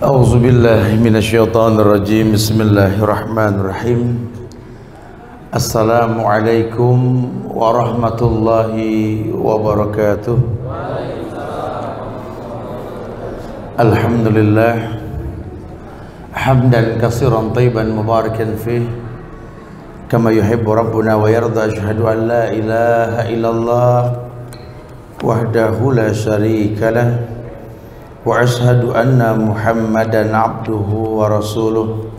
A'udzu billahi minasyaitonir rajim. Bismillahirrahmanirrahim. Assalamualaikum warahmatullahi wabarakatuh. Alhamdulillah hamdan katsiran thayyiban mubarakan fih kama yuhibbu rabbuna wa yarda. Asyhadu an la ilaha illallah wahdahu la syarika lah wa ashhadu anna Muhammadan abduhu wa rasuluh.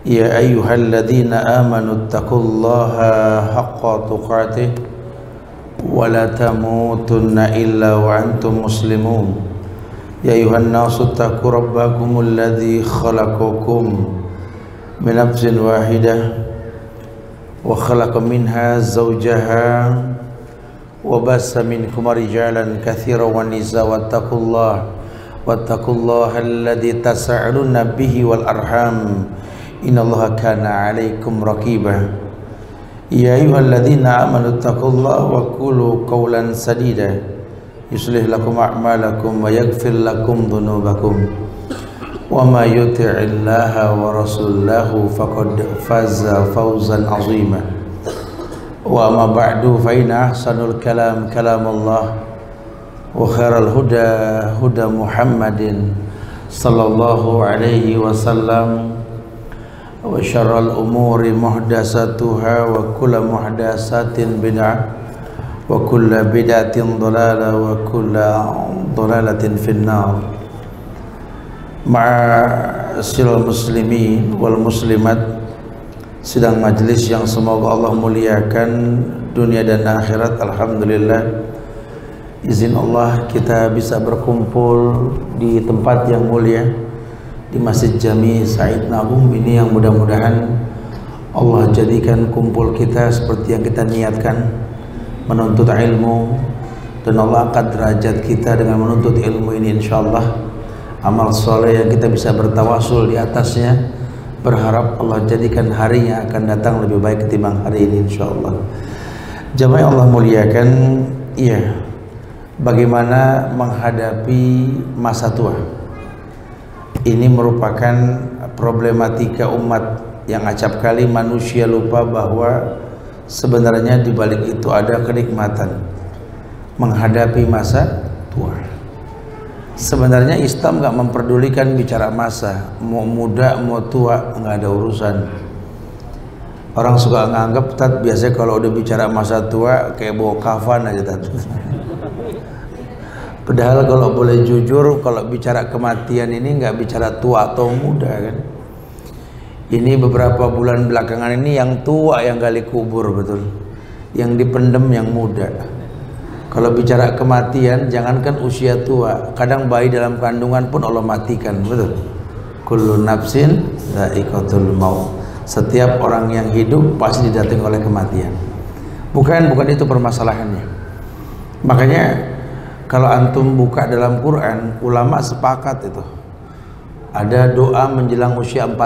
Ya ayyuhalladzina amanu taqullaha haqqa tuqatih wa la tamutunna illa wa antum muslimun. Ya ayyuhan nasu taqu rabbakumul ladzi khalaqakum min nafsin wahidah wa khalaqa minha zawjaha wa bassa minkum rijalan katsiran wa nisaa wattaqullaha alladzi tasaaluna bihi wal arham innallaha kana 'alaikum raqiba. Ya ayyuhalladzina amanu taqullaha wa qulu qawlan sadida yuslih lakum a'malakum wa yaghfir lakum dhunubakum wa may yuti'illaha wa rasulahu faqad faza fawzan 'azima. Wa amma ba'du fa inna ahsanul kalam kalamullah wa khairal huda huda Muhammadin sallallahu alaihi wasallam wa syarral umuri muhdatsatuha wa kullu muhdatsatin bid'ah wa kullu bid'atin dhalalah wa kullu dhalalatin finnar. Ma'asyiral muslimin wal muslimat, sidang majlis yang semoga Allah muliakan dunia dan akhirat. Alhamdulillah, izin Allah kita bisa berkumpul di tempat yang mulia, di Masjid Jami Said Nabung ini, yang mudah-mudahan Allah jadikan kumpul kita seperti yang kita niatkan, menuntut ilmu, dan Allah angkat derajat kita dengan menuntut ilmu ini insyaallah. Amal soleh yang kita bisa bertawasul di atasnya, berharap Allah jadikan hari yang akan datang lebih baik ketimbang hari ini insyaallah. Jamaah yang Allah muliakan, iya, bagaimana menghadapi masa tua. Ini merupakan problematika umat yang acap kali manusia lupa bahwa sebenarnya di balik itu ada kenikmatan menghadapi masa tua. Sebenarnya Islam gak memperdulikan bicara masa, mau muda mau tua gak ada urusan. Orang suka nganggap biasanya kalau udah bicara masa tua kayak bawa kafan aja tat. Padahal kalau boleh jujur, kalau bicara kematian ini nggak bicara tua atau muda kan. Ini beberapa bulan belakangan ini yang tua yang gali kubur betul, yang dipendem yang muda. Kalau bicara kematian, jangankan usia tua, kadang bayi dalam kandungan pun Allah matikan, betul. Kullu nafsin dha'iqatul maut. Setiap orang yang hidup pasti didatangi oleh kematian. Bukan itu permasalahannya. Makanya kalau antum buka dalam Quran, ulama sepakat itu ada doa menjelang usia 40.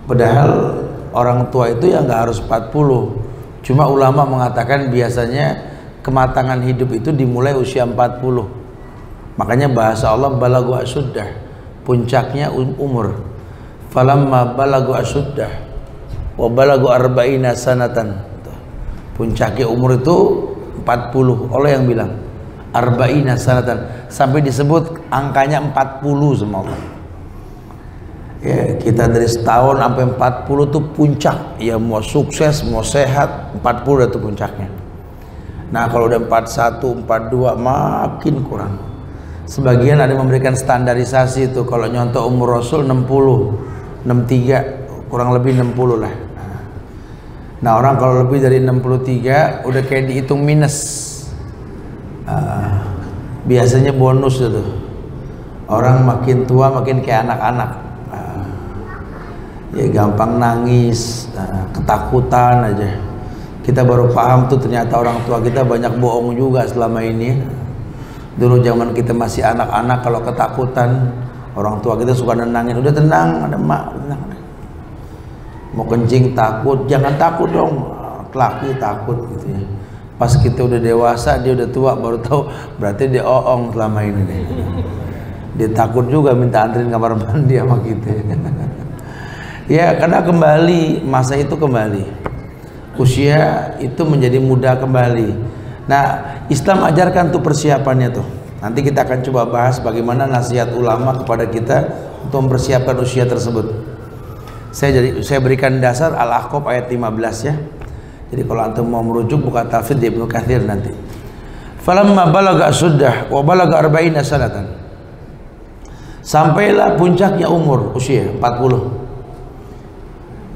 Padahal orang tua itu ya nggak harus 40. Cuma ulama mengatakan biasanya kematangan hidup itu dimulai usia 40. Makanya bahasa Allah balagu asyuddah, puncaknya umur. Falamma balagu asyuddah wa balagu arba'ina sanatan. Puncaknya umur itu 40, Allah yang bilang arba'ina sanatan, sampai disebut angkanya 40 sama Allah. Ya, kita dari setahun sampai 40 tuh puncak. Ya mau sukses, mau sehat, 40 itu puncaknya. Nah kalau udah 41, 42 makin kurang. Sebagian ada yang memberikan standarisasi itu, kalau nyontoh umur Rasul 60, 63, kurang lebih 60 lah. Nah orang kalau lebih dari 63 udah kayak dihitung minus. Biasanya bonus itu. Orang makin tua makin kayak anak-anak. Ya gampang nangis, ketakutan aja. Kita baru paham tuh ternyata orang tua kita banyak bohong juga selama ini. Dulu zaman kita masih anak-anak, kalau ketakutan orang tua kita suka nenangin, udah tenang, ada mak, tenang. Mau kencing takut, jangan takut dong, laki takut gitu ya. Pas kita udah dewasa, dia udah tua, baru tahu berarti dia oong selama ini deh. Dia takut juga minta anterin kamar mandi sama kita. Ya karena kembali, masa itu kembali, usia itu menjadi muda kembali. Nah Islam ajarkan tuh persiapannya tuh. Nanti kita akan coba bahas bagaimana nasihat ulama kepada kita untuk mempersiapkan usia tersebut. Saya berikan dasar Al-Ahqaf ayat 15 ya. Jadi kalau antum mau merujuk buka tafsir di Ibnu Katsir nanti. Falamma balaga asuddah wa balaga arba'ina sanatan. Sampailah puncaknya umur usia 40.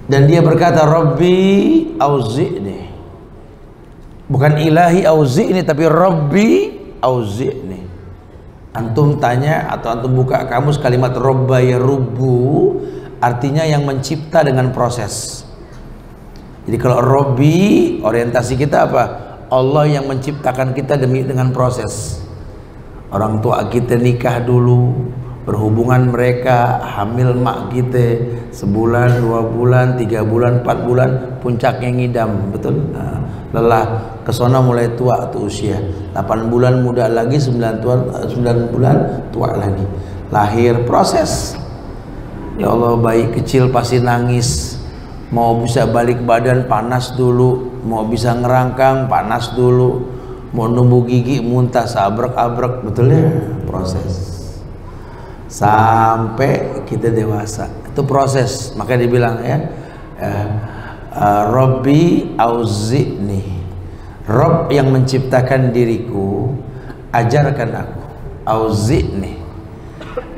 Dan dia berkata, Rabbi auzi'ni. Bukan ilahi auzi'ni, tapi Rabbi auzi'ni. Antum tanya atau antum buka kamus kalimat Robba ya Rubbu, artinya yang mencipta dengan proses. Jadi kalau Robbi, orientasi kita apa? Allah yang menciptakan kita dengan proses. Orang tua kita nikah dulu, berhubungan mereka, hamil mak kita sebulan, 2 bulan, 3 bulan, 4 bulan, puncaknya ngidam, betul? Nah, lelah, kesana mulai tua tuh usia 8 bulan muda lagi, 9 bulan tua lagi, lahir, proses. Ya Allah, bayi kecil pasti nangis, mau bisa balik badan panas dulu, mau bisa ngerangkang panas dulu, mau numbuh gigi muntah abrek-abrek, betul ya? Proses sampai kita dewasa, itu proses. Maka dibilang ya, Rabbi auzi'ni, Rabb yang menciptakan diriku, ajarkan aku, auzi'ni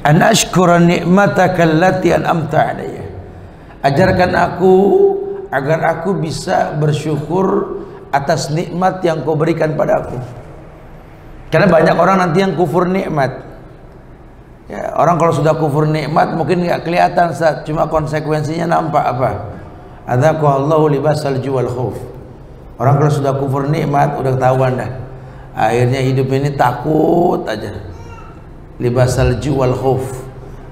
an ashkura ni'mataka allati an'amta alayya, ajarkan aku agar aku bisa bersyukur atas nikmat yang kau berikan padaku. Karena banyak orang nanti yang kufur nikmat. Ya, orang kalau sudah kufur nikmat mungkin nggak kelihatan saat, cuma konsekuensinya nampak apa? Adzaqallahu libasal ju wal khauf. Orang kalau sudah kufur nikmat udah ketahuan dah. Akhirnya hidup ini takut aja. Libasal ju wal khauf.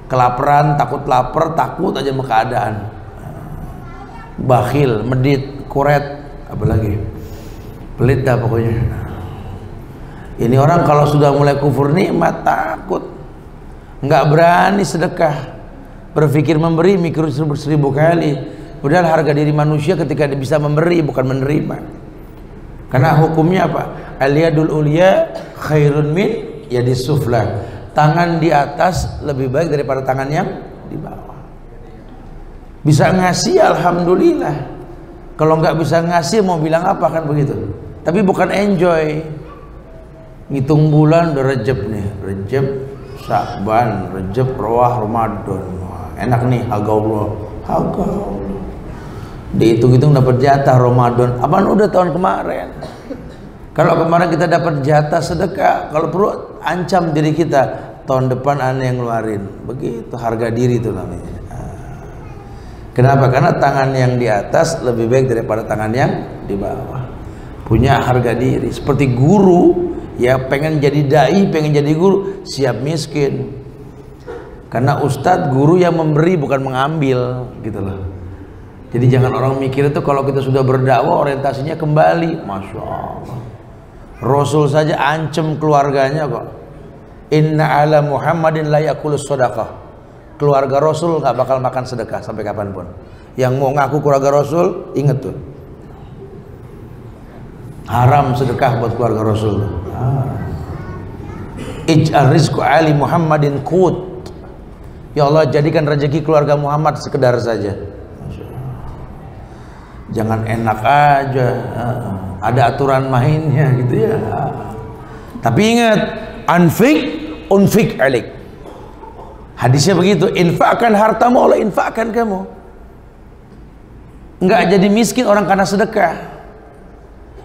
Kelaparan, takut lapar, takut aja sama keadaan. Bakhil, medit, kuret, apalagi pelit dah pokoknya. Ini orang kalau sudah mulai kufur nikmat takut, nggak berani sedekah, berpikir memberi mikir 1000 kali. Padahal harga diri manusia ketika dia bisa memberi, bukan menerima. Karena hukumnya apa? Al-yadul ulya khairun min yadis sufla. Tangan di atas lebih baik daripada tangan yang di bawah. Bisa ngasih alhamdulillah. Kalau nggak bisa ngasih mau bilang apa, kan begitu. Tapi bukan enjoy. Ngitung bulan udah Rejab nih, Rejab, Sya'ban, Rejab, Rawah, Ramadan. Wah, enak nih, harga Allah. Dihitung-hitung dapat jatah Ramadan. Apaan udah tahun kemarin. Kalau kemarin kita dapat jatah sedekah, kalau perlu ancam diri kita, tahun depan aneh yang ngeluarin. Begitu harga diri itu namanya. Kenapa? Karena tangan yang di atas lebih baik daripada tangan yang di bawah. Punya harga diri. Seperti guru, ya pengen jadi dai, pengen jadi guru, siap miskin. Karena ustadz guru yang memberi bukan mengambil, gitu loh. Jadi jangan orang mikir itu kalau kita sudah berdakwah orientasinya kembali. Masya Allah, Rasul saja ancam keluarganya kok. Inna ala Muhammadin la yakulus sodaqah. Keluarga Rasul nggak bakal makan sedekah sampai kapanpun. Yang mau ngaku keluarga Rasul, inget tuh, haram sedekah buat keluarga Rasul. Ij'al rizqu ali Muhammadin qut. Ya Allah, jadikan rezeki keluarga Muhammad sekedar saja. Jangan enak aja, ada aturan mainnya gitu ya. Tapi ingat, unfik alik. Hadisnya begitu, infakkan hartamu, Allah infakkan kamu. Enggak jadi miskin orang karena sedekah.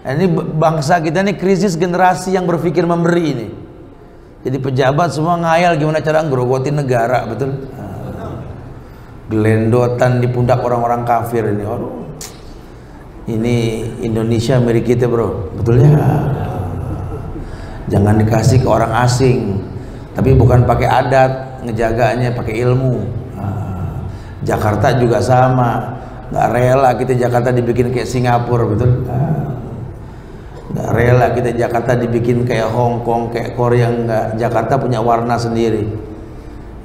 Ini bangsa kita ini krisis generasi yang berpikir memberi ini. Jadi pejabat semua ngayal gimana cara ngerogotin negara, betul? Gelendotan di pundak orang-orang kafir ini. Aduh. Ini Indonesia milik kita, bro, betul ya? Jangan dikasih ke orang asing, tapi bukan pakai adat, ngejaganya pakai ilmu. Jakarta juga sama, nggak rela kita Jakarta dibikin kayak Singapura, betul? Nggak rela kita Jakarta dibikin kayak Hong Kong, kayak Korea, nggak. Jakarta punya warna sendiri.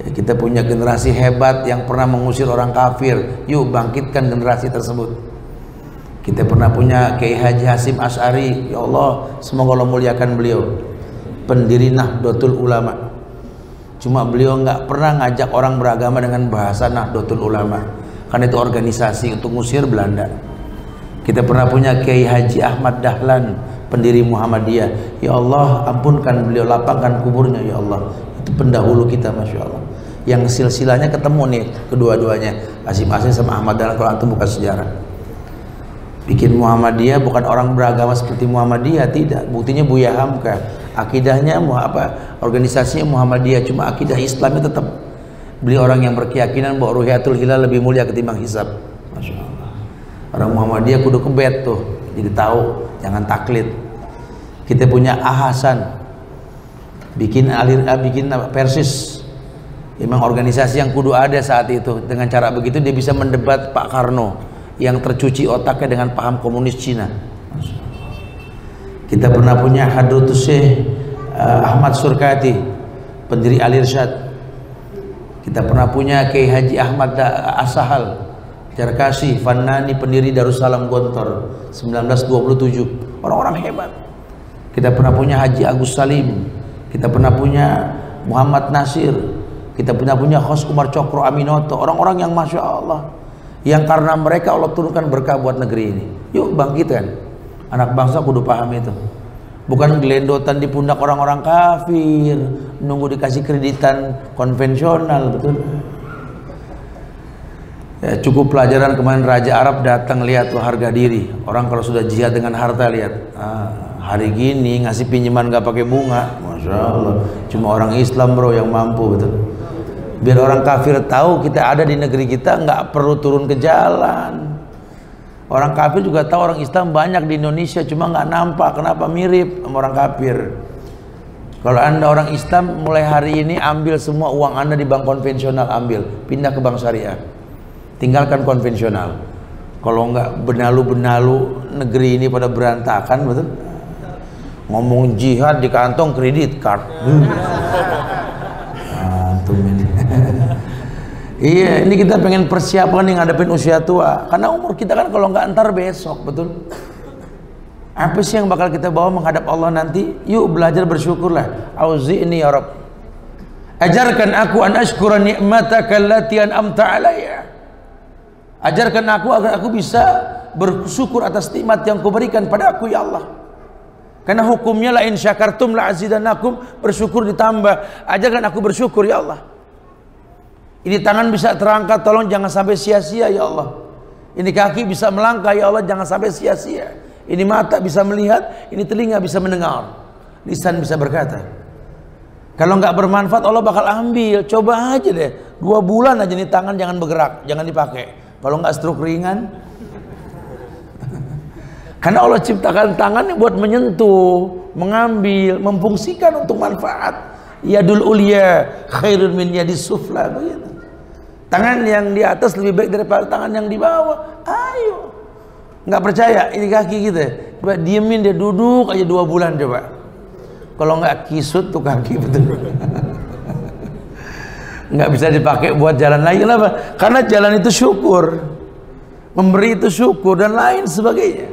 Ya, kita punya generasi hebat yang pernah mengusir orang kafir. Yuk bangkitkan generasi tersebut. Kita pernah punya Kiai Haji Hasyim Asy'ari. Ya Allah, semoga Allah muliakan beliau. Pendiri Nahdlatul Ulama. Cuma beliau nggak pernah ngajak orang beragama dengan bahasa Nahdlatul Ulama, karena itu organisasi untuk ngusir Belanda. Kita pernah punya Kiai Haji Ahmad Dahlan, pendiri Muhammadiyah. Ya Allah, ampunkan beliau, lapangkan kuburnya ya Allah. Itu pendahulu kita, masya Allah. Yang silsilahnya ketemu nih kedua-duanya, Hasyim Asy'ari sama Ahmad Dahlan. Kalau antum buka sejarah, bikin Muhammadiyah bukan orang beragama seperti Muhammadiyah, tidak. Buktinya Buya Hamka, akidahnya organisasinya Muhammadiyah, cuma akidah Islamnya tetap. Beliau orang yang berkeyakinan bahwa Ruhiyatul Hilal lebih mulia ketimbang hisab. Masya Allah. Orang Muhammadiyah kudu kebet tuh, jadi tahu, jangan taklid. Kita punya Hasan, bikin Persis. Memang organisasi yang kudu ada saat itu. Dengan cara begitu dia bisa mendebat Pak Karno yang tercuci otaknya dengan paham komunis Cina. Kita pernah punya Hadratus Syekh Ahmad Surkati, pendiri Al-Irsyad. Kita pernah punya Kiai Haji Ahmad As-Sahal Jarkasi Fannani, pendiri Darussalam Gontor 1927. Orang-orang hebat. Kita pernah punya Haji Agus Salim. Kita pernah punya Muhammad Nasir. Kita pernah punya Khos Umar Cokro Aminoto. Orang-orang yang masya Allah, yang karena mereka Allah turunkan berkah buat negeri ini. Yuk bangkitkan. Anak bangsa kudu paham itu. Bukan gelendotan di pundak orang-orang kafir, nunggu dikasih kreditan konvensional, betul. Ya, cukup pelajaran kemarin Raja Arab datang, lihat tuh harga diri. Orang kalau sudah jihad dengan harta, lihat. Hari gini ngasih pinjaman gak pakai bunga, masya Allah. Cuma orang Islam bro yang mampu, betul. Biar orang kafir tahu kita ada di negeri kita, nggak perlu turun ke jalan. Orang kafir juga tahu orang Islam banyak di Indonesia, cuma nggak nampak. Kenapa? Mirip sama orang kafir. Kalau anda orang Islam, mulai hari ini ambil semua uang anda di bank konvensional, ambil, pindah ke bank syariah, tinggalkan konvensional. Kalau nggak benalu-benalu negeri ini pada berantakan, betul. Ngomong jihad di kantong kredit card. Antum ini. Iya, ini kita pengen persiapan yang ngadepin usia tua. Karena umur kita kan kalau nggak ntar besok, betul. Apa sih yang bakal kita bawa menghadap Allah nanti? Yuk belajar bersyukurlah. Auzi'ni ya Rabb. Ajarkan aku an ashkura ni'mataka allati an'amta alayya. Ajarkan aku agar aku bisa bersyukur atas nikmat yang Kau berikan pada aku ya Allah. Karena hukumnya la in syakartum la azidannakum, bersyukur ditambah. Ajarkan aku bersyukur ya Allah. Ini tangan bisa terangkat, tolong jangan sampai sia-sia ya Allah. Ini kaki bisa melangkah ya Allah, jangan sampai sia-sia. Ini mata bisa melihat, ini telinga bisa mendengar, lisan bisa berkata. Kalau nggak bermanfaat Allah bakal ambil. Coba aja deh, 2 bulan aja nih tangan jangan bergerak, jangan dipakai. Kalau nggak stroke ringan. Karena Allah ciptakan tangan buat menyentuh, mengambil, memfungsikan untuk manfaat. Yadul ulya khairun min yadis sufla, begitu. Tangan yang di atas lebih baik daripada tangan yang di bawah. Ayo. Nggak percaya? Ini kaki kita. Coba diemin dia, duduk aja 2 bulan coba. Kalau nggak kisut tuh kaki, betul. Nggak bisa dipakai buat jalan lagi. Kenapa? Karena jalan itu syukur, memberi itu syukur dan lain sebagainya.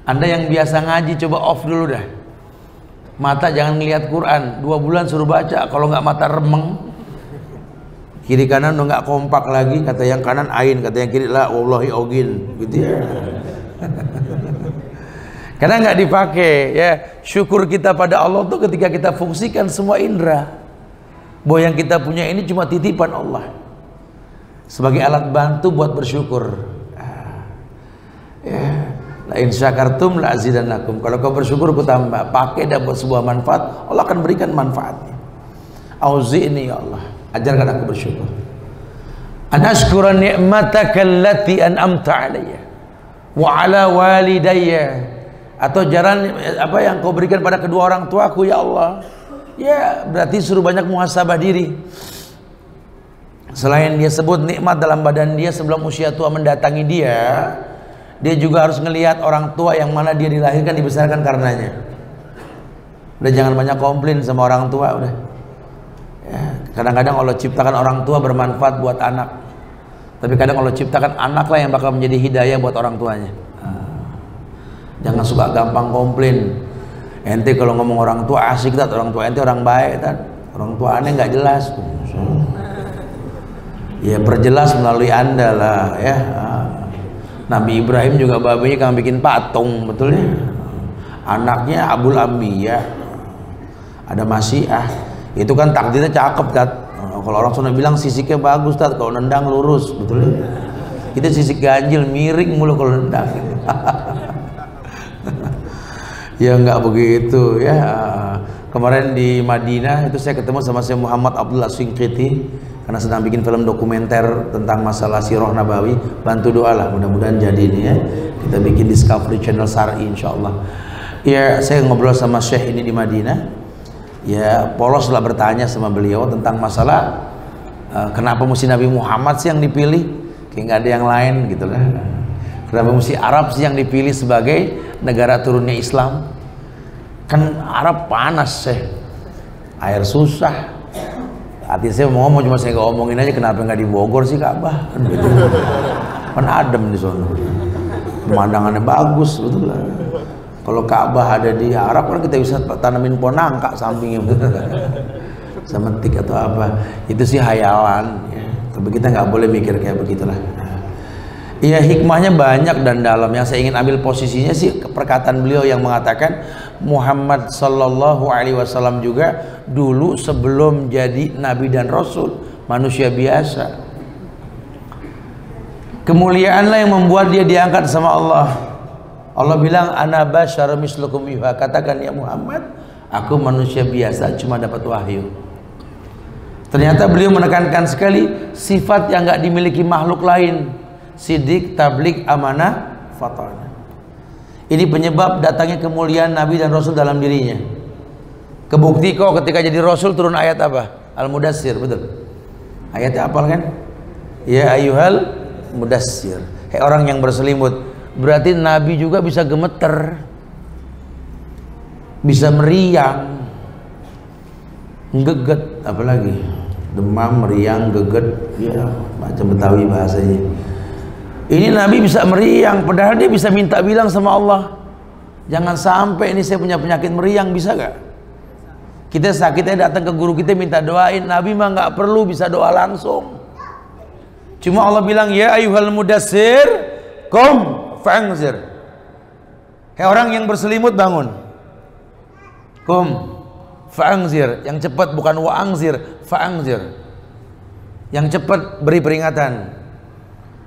Anda yang biasa ngaji coba off dulu dah. Mata jangan ngelihat Quran, 2 bulan suruh baca. Kalau nggak mata remeng, kiri kanan udah nggak kompak lagi. Kata yang kanan ain, kata yang kiri la wallahi ogin, gitu ya. Karena nggak dipakai ya. Syukur kita pada Allah tuh ketika kita fungsikan semua indera. Bahwa yang kita punya ini cuma titipan Allah, sebagai alat bantu buat bersyukur. Ya. La in syakartum la azidannakum. Kalau kau bersyukur ku tambah. Pakai dan buat sebuah manfaat, Allah akan berikan manfaatnya. Auzi'ni ya Allah, ajarkan aku bersyukur. An ashkura ni'mataka allati an'amta alayya wa ala walidayya. Atau jalan apa yang Kau berikan pada kedua orang tuaku ya Allah. Ya, berarti suruh banyak muhasabah diri. Selain dia sebut nikmat dalam badan dia sebelum usia tua mendatangi dia, dia juga harus ngelihat orang tua yang mana dia dilahirkan, dibesarkan karenanya. Udah jangan banyak komplain sama orang tua, udah. Ya, Kadang-kadang Allah ciptakan orang tua bermanfaat buat anak, tapi kadang Allah ciptakan anaklah yang bakal menjadi hidayah buat orang tuanya. Jangan suka gampang komplain. Ente kalau ngomong orang tua asik tat, orang tua ente orang baik tat, orang tua aneh nggak jelas. Ya perjelas melalui anda lah ya. Nabi Ibrahim juga babanya kan bikin patung, betul ya. Anaknya Abul Ambiya, ada Masyiah, itu kan takdirnya cakep tat. Kalau orang Sunda bilang sisiknya bagus tat, kalau nendang lurus, betul ya. Kita sisik ganjil miring mulu kalau nendang. Ya nggak begitu ya. Kemarin di Madinah itu saya ketemu sama Syekh Muhammad Abdullah Shinqiti karena sedang bikin film dokumenter tentang masalah Sirah Nabawi. Bantu doa lah, mudah-mudahan jadi ini ya. Kita bikin Discovery Channel Syar'i insyaallah. Ya saya ngobrol sama Syekh ini di Madinah. Ya polos lah bertanya sama beliau tentang masalah kenapa mesti Nabi Muhammad sih yang dipilih, kayak nggak ada yang lain gitu lah. Kenapa mesti Arab sih yang dipilih sebagai negara turunnya Islam? Kan Arab panas air susah. Hati saya mau ngomong, cuma saya nggak ngomongin aja kenapa nggak di Bogor sih Ka'bah kan gitu. Kan adem di sana, pemandangannya bagus betul lah. Kalau Ka'bah ada di Arab kan kita bisa tanamin pohon nangka sampingnya semetik atau apa. Itu sih hayalan ya. Tapi kita nggak boleh mikir kayak begitulah. Iya hikmahnya banyak dan dalam. Yang saya ingin ambil posisinya sih perkataan beliau yang mengatakan Muhammad sallallahu alaihi wasallam juga dulu sebelum jadi nabi dan rasul manusia biasa. Kemuliaanlah yang membuat dia diangkat sama Allah. Allah bilang ana basyarun mislukum yuha, katakan ya Muhammad, aku manusia biasa cuma dapat wahyu. Ternyata beliau menekankan sekali sifat yang nggak dimiliki makhluk lain. Sidik, tablik, amanah, fatana. Ini penyebab datangnya kemuliaan Nabi dan Rasul dalam dirinya. Kebukti kok ketika jadi Rasul turun ayat apa? Al-Mudassir, betul. Ayatnya apal kan? Ya ayyuhal mudassir. Hei orang yang berselimut. Berarti Nabi juga bisa gemeter, bisa meriang, geget, apalagi demam, meriang, geget, ya macam Betawi bahasanya. Ini Nabi bisa meriang, padahal dia bisa minta bilang sama Allah, jangan sampai ini saya punya penyakit meriang, bisa gak? Kita sakitnya datang ke guru kita minta doain, Nabi mah gak perlu bisa doa langsung. Cuma Allah bilang, ya ayyuhal mudassir, qum fa'anzir. Hei orang yang berselimut bangun. Qum fa'anzir, yang cepat bukan wa'anzir, fa'anzir. Yang cepat beri peringatan.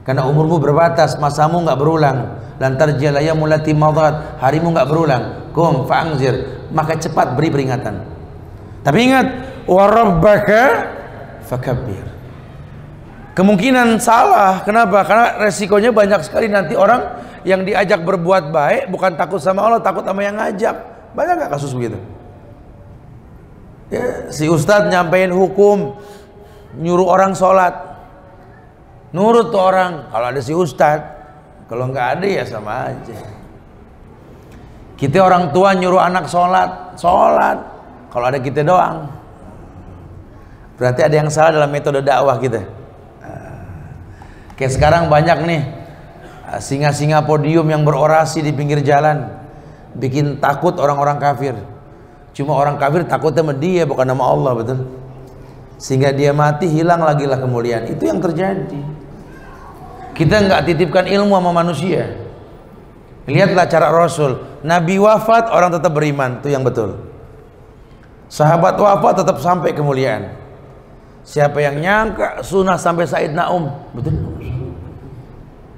Karena umurmu berbatas, masamu nggak berulang. Lantar jalaya mulati madat, harimu nggak berulang. Qum fa'anzir, maka cepat beri peringatan. Tapi ingat, wa rabbaka fakabbir. Kemungkinan salah, kenapa? Karena resikonya banyak sekali nanti orang yang diajak berbuat baik bukan takut sama Allah, takut sama yang ngajak. Banyak nggak kasus begitu? Ya, si ustadz nyampein hukum, nyuruh orang sholat. Nurut tuh orang kalau ada si ustadz, kalau nggak ada ya sama aja. Kita orang tua nyuruh anak sholat, sholat. Kalau ada kita doang, berarti ada yang salah dalam metode dakwah kita. Kayak sekarang banyak nih singa-singa podium yang berorasi di pinggir jalan, bikin takut orang-orang kafir. Cuma orang kafir takutnya sama dia, bukan nama Allah, betul? Sehingga dia mati, hilang lagi lah kemuliaan. Itu yang terjadi. Kita nggak titipkan ilmu sama manusia. Lihatlah cara Rasul. Nabi wafat, orang tetap beriman. Itu yang betul. Sahabat wafat, tetap sampai kemuliaan. Siapa yang nyangka sunnah sampai Sayyidina betul?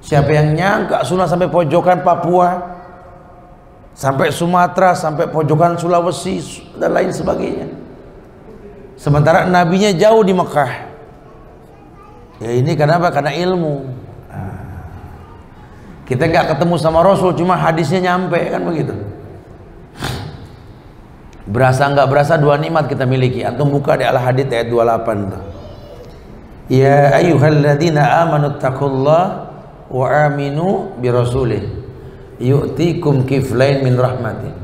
Siapa yang nyangka sunnah sampai pojokan Papua, sampai Sumatera, sampai pojokan Sulawesi, dan lain sebagainya. Sementara nabinya jauh di Mekah. Ya ini kenapa? Karena ilmu. Kita nggak ketemu sama Rasul, cuma hadisnya nyampe, kan begitu. Berasa nggak berasa dua nikmat kita miliki. Antum buka di Al-Hadid ayat 28 tuh. Ya ayyuhalladzina amanu taqullaha wa aminu bi rasulih yu'tikum kiflain min rahmatih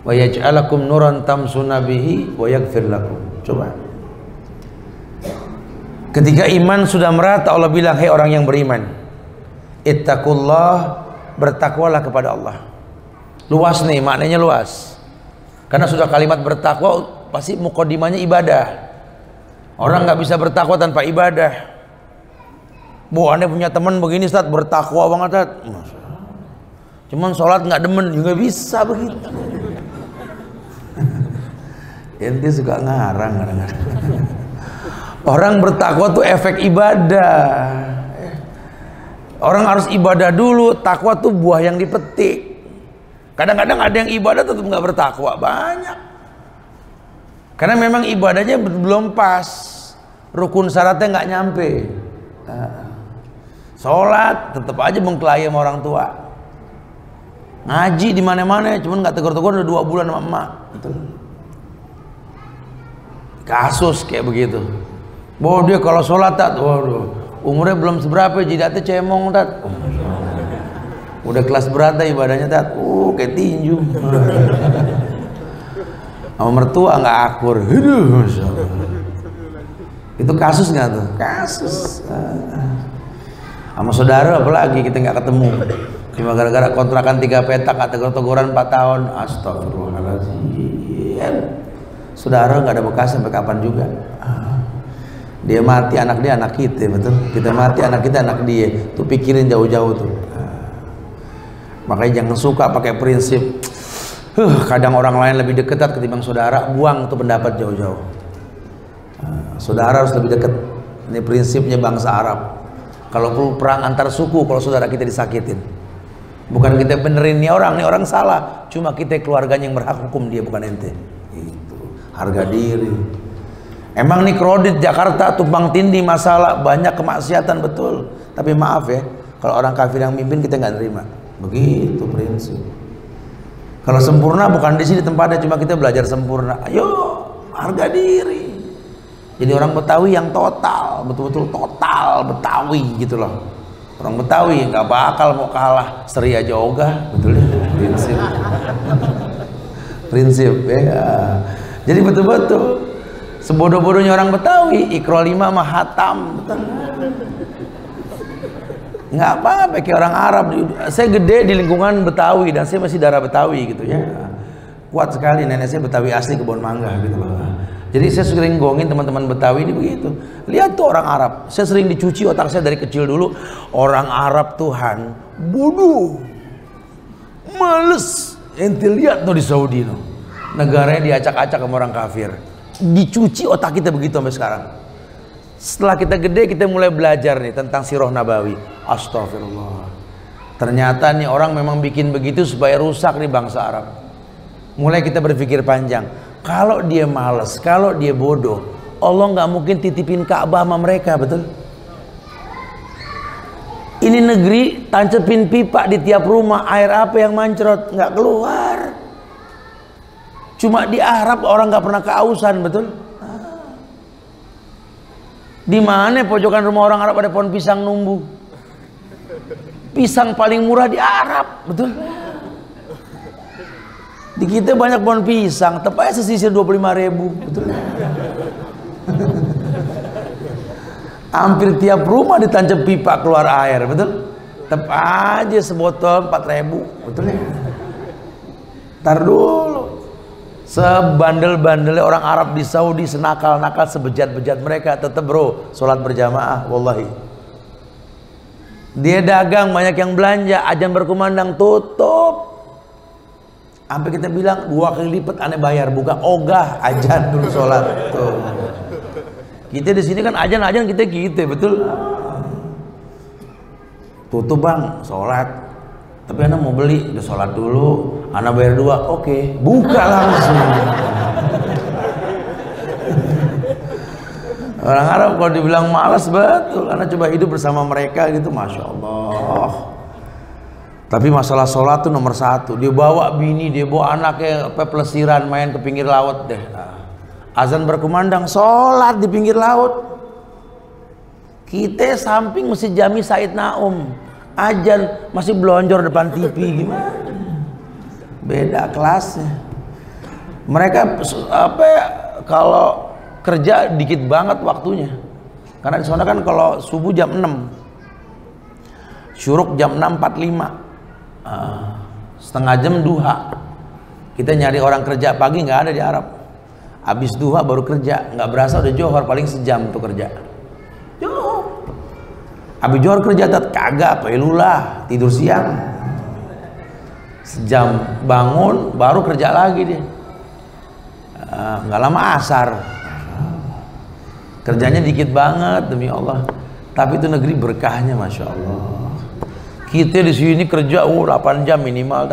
wa yaj'alakum nuran tamsuna bihi wa yaghfir lakum. Coba Ketika iman sudah merata, Allah bilang, hei orang yang beriman, ittaqullah, bertakwalah kepada Allah. Luas nih, maknanya luas. Karena sudah kalimat bertakwa, pasti mukadimahnya ibadah. Orang nggak bisa bertakwa tanpa ibadah. Bu, aneh punya teman begini, Ustaz, bertakwa banget, Ustaz. Cuman sholat nggak demen, juga bisa begitu. Ente suka ngarang kadang-kadang. Orang bertakwa tuh efek ibadah. Orang harus ibadah dulu. Takwa tuh buah yang dipetik. Kadang-kadang ada yang ibadah tetap nggak bertakwa, banyak. Karena memang ibadahnya belum pas, rukun syaratnya nggak nyampe. Sholat tetap aja mengkelahi sama orang tua. Ngaji di mana-mana, cuman nggak tegur-tegur udah 2 bulan sama emak. Kasus kayak begitu. Bahwa dia kalau sholat, waduh, umurnya belum seberapa, jidatnya cemong, tat. Udah kelas berat dah ibadahnya, tat. Kayak tinju. Sama mertua nggak akur. Itu kasus nggak tuh? Kasus. Sama saudara apalagi kita nggak ketemu. Cuma gara-gara kontrakan 3 petak, tegur-teguran 4 tahun. Astagfirullahaladzim. Saudara nggak ada bekas sampai kapan juga. Dia mati, anak dia anak kita, betul. Kita mati, anak kita anak dia. Tuh pikirin jauh-jauh tuh. Makanya jangan suka pakai prinsip kadang orang lain lebih dekat ketimbang saudara. Buang tuh pendapat jauh-jauh. Saudara harus lebih dekat. Ini prinsipnya bangsa Arab. Kalau perlu perang antar suku, kalau saudara kita disakitin, bukan kita benerin nih orang salah, cuma kita keluarganya yang berhak hukum dia, bukan ente. Itu harga diri. Emang nih kredit Jakarta tumpang tindih masalah, banyak kemaksiatan, betul. Tapi maaf ya, kalau orang kafir yang mimpin kita nggak nerima. Begitu prinsip. Kalau sempurna bukan di sini tempatnya, cuma kita belajar sempurna. Ayo, harga diri. Jadi orang Betawi yang total, betul-betul total Betawi gitu loh. Orang Betawi nggak bakal mau kalah, seri aja ogah, betul ya? Prinsip. Prinsip ya. Jadi betul-betul. Sebodoh-bodohnya orang Betawi, Iqra 5 mah hatam, betul. Nggak apa-apa kayak orang Arab. Saya gede di lingkungan Betawi dan saya masih darah Betawi gitu ya. Kuat sekali, nenek saya Betawi asli Kebon Mangga gitu loh. Jadi saya sering gongin teman-teman Betawi ini begitu. Lihat tuh orang Arab. Saya sering dicuci otak saya dari kecil dulu. Orang Arab Tuhan bodoh, males. Ente lihat tuh di Saudi no, negaranya diacak-acak sama orang kafir. Dicuci otak kita begitu sampai sekarang. Setelah kita gede, kita mulai belajar nih tentang sirah Nabawi. Astagfirullah. Ternyata nih orang memang bikin begitu supaya rusak nih bangsa Arab. Mulai kita berpikir panjang. Kalau dia malas, kalau dia bodoh, Allah nggak mungkin titipin Ka'bah sama mereka, betul? Ini negeri tancepin pipa di tiap rumah, air apa yang mancrot nggak keluar. Cuma di Arab orang nggak pernah keausan, betul? Di mana pojokan rumah orang Arab ada pohon pisang numbuh? Pisang paling murah di Arab, betul? Di kita banyak pohon pisang, tepatnya sesisir 25.000, betul? Hampir tiap rumah ditancap pipa keluar air, betul? Tetap aja sebotol 4.000, betul ya? Ntar dulu. Sebandel-bandelnya orang Arab di Saudi, senakal-nakal, sebejat-bejat mereka, tetap bro, sholat berjamaah, wallahi. Dia dagang, banyak yang belanja, azan berkumandang, tutup. Sampai kita bilang 2 kali lipat aneh bayar, buka ogah, azan dulu sholat. Tuh. Kita di sini kan azan kita, betul? Tutup bang, sholat. Tapi anak mau beli, udah sholat dulu, anak bayar 2, oke, buka langsung. Orang Arab kalau dibilang malas, betul, anak coba hidup bersama mereka gitu, Masya Allah. Tapi masalah sholat tuh nomor 1. Dia bawa bini, dia bawa anaknya pelesiran, main ke pinggir laut deh. Azan berkumandang, sholat di pinggir laut. Kita samping Masjid Jami Said Naum, azan masih belonjor depan TV, gimana? Beda kelasnya. Mereka apa ya, kalau kerja dikit banget waktunya. Karena di sana kan kalau subuh jam 6, syuruk jam 6.45, setengah jam duha. Kita nyari orang kerja pagi nggak ada di Arab. Habis duha baru kerja, nggak berasa udah johor, paling sejam tuh kerja. Johor. Habis johor kerja kagak, pelulah, tidur siang. Sejam bangun baru kerja lagi dia. Nggak lama asar. Kerjanya dikit banget demi Allah. Tapi itu negeri berkahnya, masya Allah. Kita di sini kerja 8 jam minimal,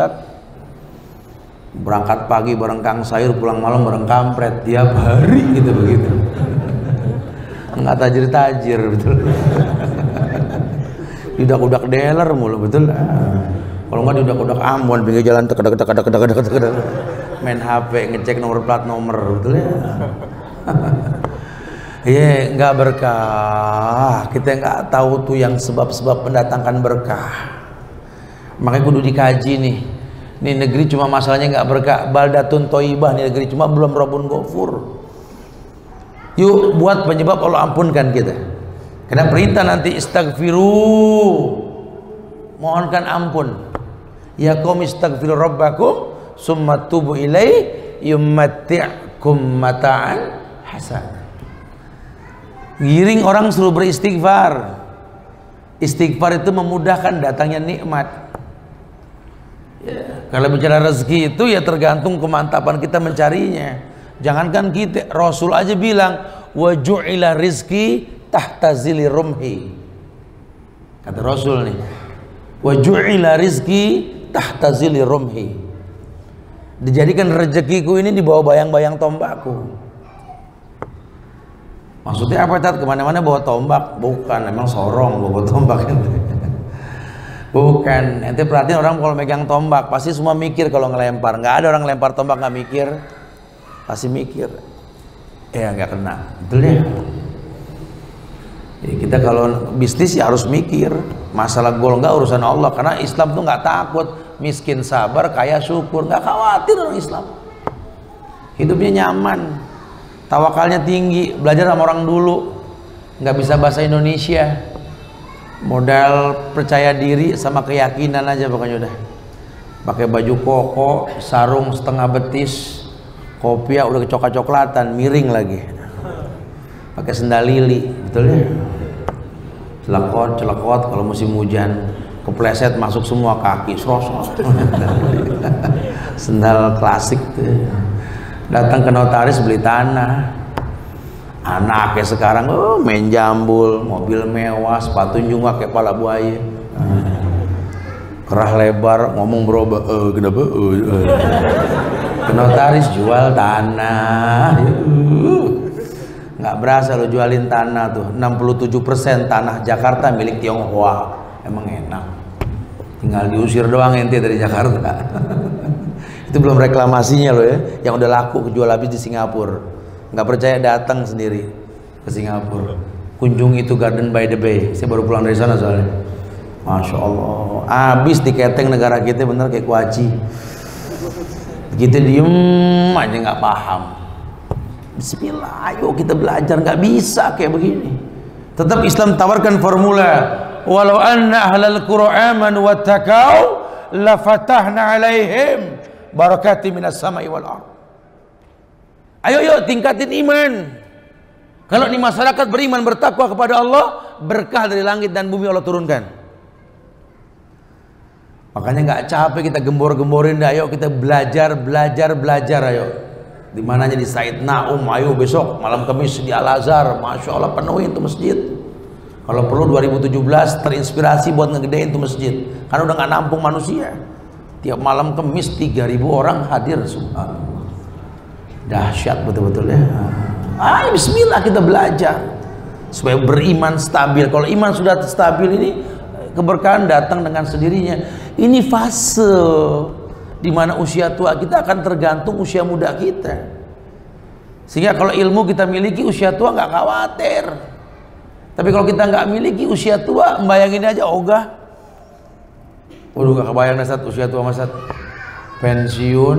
berangkat pagi bareng kang sayur, pulang malam bareng kampret, tiap hari gitu begitu. Nggak tajir betul. Udak-udak dealer mulu betul. Kalau nggak diudak-udak Ambon pinggir jalan tek main HP ngecek nomor plat nomor betul ya. Iya, nggak berkah. Kita nggak tahu tuh yang sebab-sebab mendatangkan berkah. Makanya kudu dikaji nih. Nih negeri cuma masalahnya nggak berkah. Baldatun Thayyibah nih negeri, cuma belum Rabbun Ghafur. Yuk buat penyebab Allah ampunkan kita. Karena perintah nanti istaghfiru, mohonkan ampun. Ya qaum istaghfiru rabbakum summa tubu ilaihi yumatti'kum mata'an hasan. Giring orang suruh beristighfar. Istighfar itu memudahkan datangnya nikmat. Ya, kalau bicara rezeki itu ya tergantung kemantapan kita mencarinya. Jangankan kita, Rasul aja bilang wa ju'ila rizki tahta zili rumhi. Kata Rasul nih, wa ju'ila rizki tahta zili rumhi. Dijadikan rezekiku ini di bawah bayang-bayang tombakku. Maksudnya apa, Tat? Kemana-mana bawa tombak? Bukan, emang sorong bawa tombak ente. Bukan, ente perhatiin orang kalau megang tombak pasti semua mikir kalau ngelempar. Nggak ada orang lempar tombak nggak mikir, pasti mikir. Ya nggak kena, betul ya. Jadi kita kalau bisnis ya harus mikir. Masalah gol nggak urusan Allah, karena Islam tuh nggak takut miskin sabar, kaya syukur, nggak khawatir orang Islam. Hidupnya nyaman. Tawakalnya tinggi, belajar sama orang dulu, nggak bisa bahasa Indonesia, modal percaya diri sama keyakinan aja pokoknya udah. Pakai baju koko, sarung setengah betis, kopiah udah kecoklat-coklatan, miring lagi. Pakai sendal lili, betul ya? Celekot kalau musim hujan, kepleset masuk semua kaki, serosot. Sendal klasik tuh. Datang ke notaris beli tanah. Anaknya sekarang main jambul, mobil mewah, sepatu nyungak kayak kepala buaya, kerah lebar, ngomong berubah, kenapa? Ke notaris jual tanah. Nggak berasa lo jualin tanah tuh. 67% tanah Jakarta milik Tionghoa. Emang enak, tinggal diusir doang ente dari Jakarta. Itu belum reklamasinya loh ya, yang udah laku jual habis di Singapura. Nggak percaya datang sendiri ke Singapura, kunjungi itu Garden by the Bay. Saya baru pulang dari sana soalnya. Masya Allah, habis diketeng negara kita bener kayak kuaci. Kita diem aja nggak paham. Bismillah, ayo kita belajar. Nggak bisa kayak begini. Tetap Islam tawarkan formula. Walau anna ahlal qura amanu wattaqau la fatahna alaihim barakati minas sama'i wal ardh. Ayo yuk tingkatin iman. Kalau di masyarakat beriman bertakwa kepada Allah, berkah dari langit dan bumi Allah turunkan. Makanya nggak capek kita gembor-gemborin, ayo kita belajar ayo. Di mananya di Said Naum, ayo besok malam Kamis di Al Azhar, masya Allah penuhin tuh masjid. Kalau perlu 2017 terinspirasi buat ngegedein tuh masjid, karena udah nggak nampung manusia. Tiap malam Kamis 3.000 orang hadir, subhanallah. Dahsyat betul-betul ya. Ayo bismillah kita belajar supaya beriman stabil. Kalau iman sudah stabil ini, keberkahan datang dengan sendirinya. Ini fase di mana usia tua kita akan tergantung usia muda kita. Sehingga kalau ilmu kita miliki usia tua nggak khawatir. Tapi kalau kita nggak miliki usia tua, bayangin aja ogah. Waduh gak kebayang Nasat usia tua Masat. Pensiun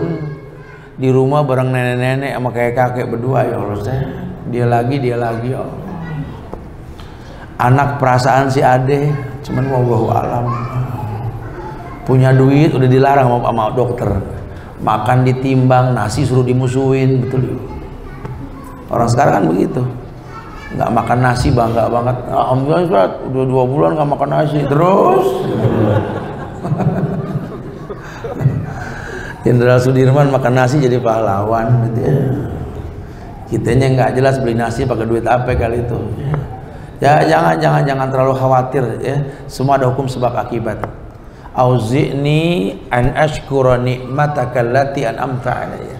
di rumah bareng nenek-nenek sama kakek-kakek berdua, ya Allah. Dia lagi ya Allah. Anak perasaan si ade, cuman wallahu alam. Punya duit udah dilarang sama dokter. Makan ditimbang, nasi suruh dimusuhin, betul. Orang sekarang kan begitu. Nggak makan nasi bangga banget. Alhamdulillah Ustaz, udah 2 bulan nggak makan nasi terus. Jenderal Sudirman makan nasi jadi pahlawan gitu ya. Kitanya nggak jelas beli nasi pakai duit apa kali itu. Ya jangan terlalu khawatir ya. Semua ada hukum sebab akibat. Auzi'ni an ashkura ni'mataka allati an'amta 'alayya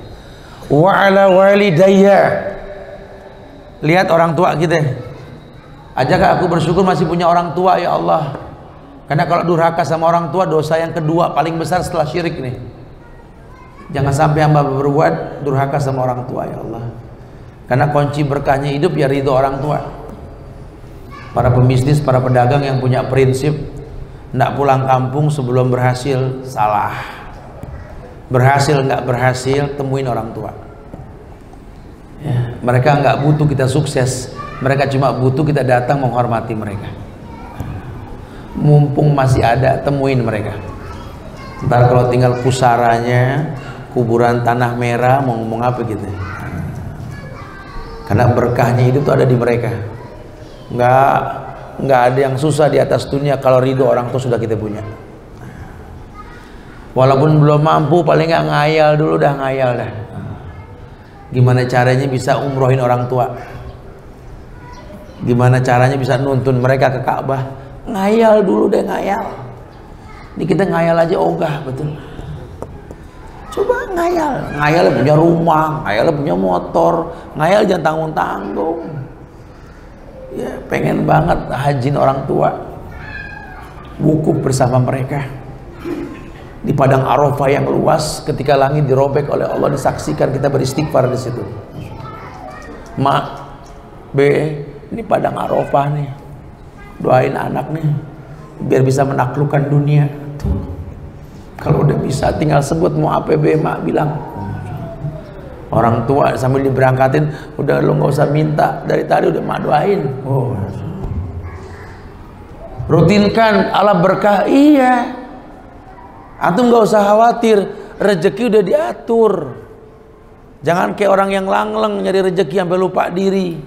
wa 'ala walidayya. Lihat orang tua kita. Ajakah aku bersyukur masih punya orang tua ya Allah. Karena kalau durhaka sama orang tua, dosa yang kedua paling besar setelah syirik nih. Jangan sampai hamba berbuat durhaka sama orang tua ya Allah. Karena kunci berkahnya hidup ya ridho orang tua. Para pembisnis, para pedagang yang punya prinsip nggak pulang kampung sebelum berhasil, salah. Berhasil nggak berhasil, temuin orang tua ya. Mereka nggak butuh kita sukses, mereka cuma butuh kita datang menghormati mereka. Mumpung masih ada, temuin mereka. Ntar kalau tinggal pusaranya, kuburan tanah merah, mau ngomong apa gitu. Karena berkahnya hidup tuh ada di mereka. Nggak ada yang susah di atas dunia kalau ridho orang tua sudah kita punya. Walaupun belum mampu, paling nggak ngayal dulu dah, ngayal dah. Gimana caranya bisa umrohin orang tua? Gimana caranya bisa nuntun mereka ke Ka'bah? Ngayal dulu deh, ngayal. Ini kita ngayal aja ogah, betul. Coba ngayal, ngayal punya rumah, ngayal punya motor, ngayal jangan tanggung-tanggung. Ya, pengen banget hajin orang tua, wukuf bersama mereka di padang Arafah yang luas. Ketika langit dirobek oleh Allah, disaksikan kita beristighfar di situ. Mak, ini padang Arafah nih, doain anak nih biar bisa menaklukkan dunia. Tuh. Kalau udah bisa tinggal sebut mau APB, mak bilang. Orang tua sambil diberangkatin, udah lu nggak usah minta, dari tadi udah mak doain. Oh. Rutinkan ala berkah, iya. Antum nggak usah khawatir, rezeki udah diatur. Jangan kayak orang yang langleng nyari rezeki sampai lupa diri.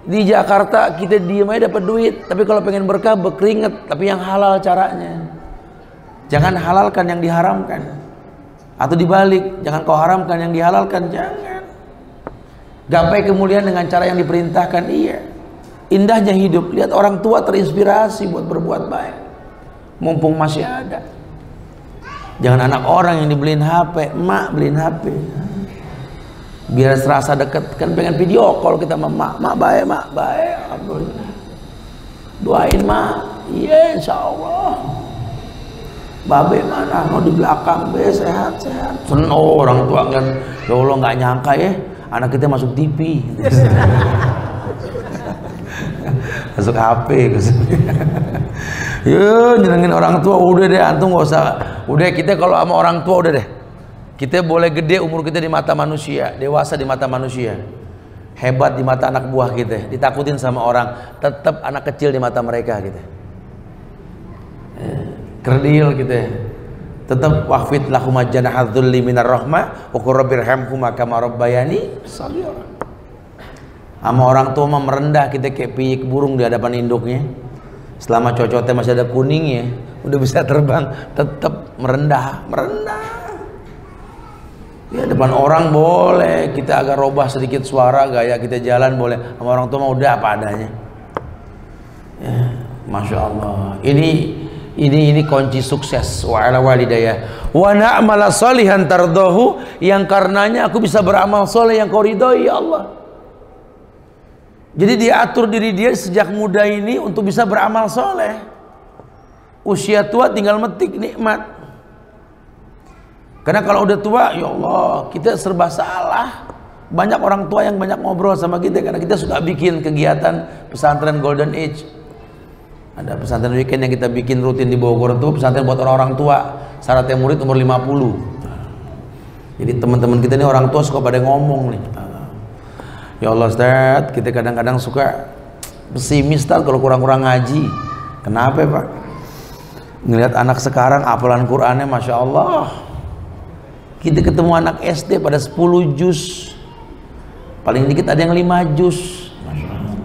Di Jakarta kita diem aja dapat duit, tapi kalau pengen berkah berkeringet, tapi yang halal caranya. Jangan halalkan yang diharamkan. Atau dibalik, jangan kau haramkan yang dihalalkan, jangan. Gapai kemuliaan dengan cara yang diperintahkan, iya. Indahnya hidup, lihat orang tua terinspirasi buat berbuat baik. Mumpung masih ada. Jangan anak orang yang dibeliin HP, mak beliin HP. Biar serasa deket, kan pengen video call kita sama mak baik, alhamdulillah. Doain mak, iya insyaallah. Babe mana, mau di belakang, be sehat. Seneng orang tua kan, ya Allah nggak nyangka ya, anak kita masuk TV, masuk HP, ya nyenengin orang tua udah deh, antum nggak usah, udah kita kalau sama orang tua udah deh, kita boleh gede umur kita di mata manusia, dewasa di mata manusia, hebat di mata anak buah kita, ditakutin sama orang, tetap anak kecil di mata mereka gitu. Kerdil gitu ya. Tetap waqfid lahum janahadzulli minar rahmah wa qur rabbirhamhuma kama rabbayani shaghira. Sama orang tua mah merendah kita kayak piyik burung di hadapan induknya. Selama cocotnya masih ada kuningnya, udah bisa terbang, tetap merendah. Ya depan orang boleh kita agak robah sedikit suara, gaya kita jalan boleh. Sama orang tua mah udah apa adanya. Ya, Masya Allah. Ini kunci sukses. Wa ala walidayya wa na'mala salihan tardahu, yang karenanya aku bisa beramal soleh yang kau ridhoi ya Allah. Jadi dia atur diri dia sejak muda ini untuk bisa beramal soleh. Usia tua tinggal metik nikmat. Karena kalau udah tua, ya Allah, kita serba salah. Banyak orang tua yang banyak ngobrol sama kita karena kita suka bikin kegiatan pesantren Golden Age. Ada pesantren weekend yang kita bikin rutin di Bogor tuh, pesantren buat orang-orang tua. Syaratnya murid umur 50. Jadi teman-teman kita ini orang tua suka pada ngomong nih. Ya Allah Ustaz, kita kadang-kadang suka pesimis Tat kalau kurang-kurang ngaji. Kenapa Pak? Ngelihat anak sekarang hafalan Qur'annya Masya Allah. Kita ketemu anak SD pada 10 juz, paling dikit ada yang 5 juz, Masya Allah.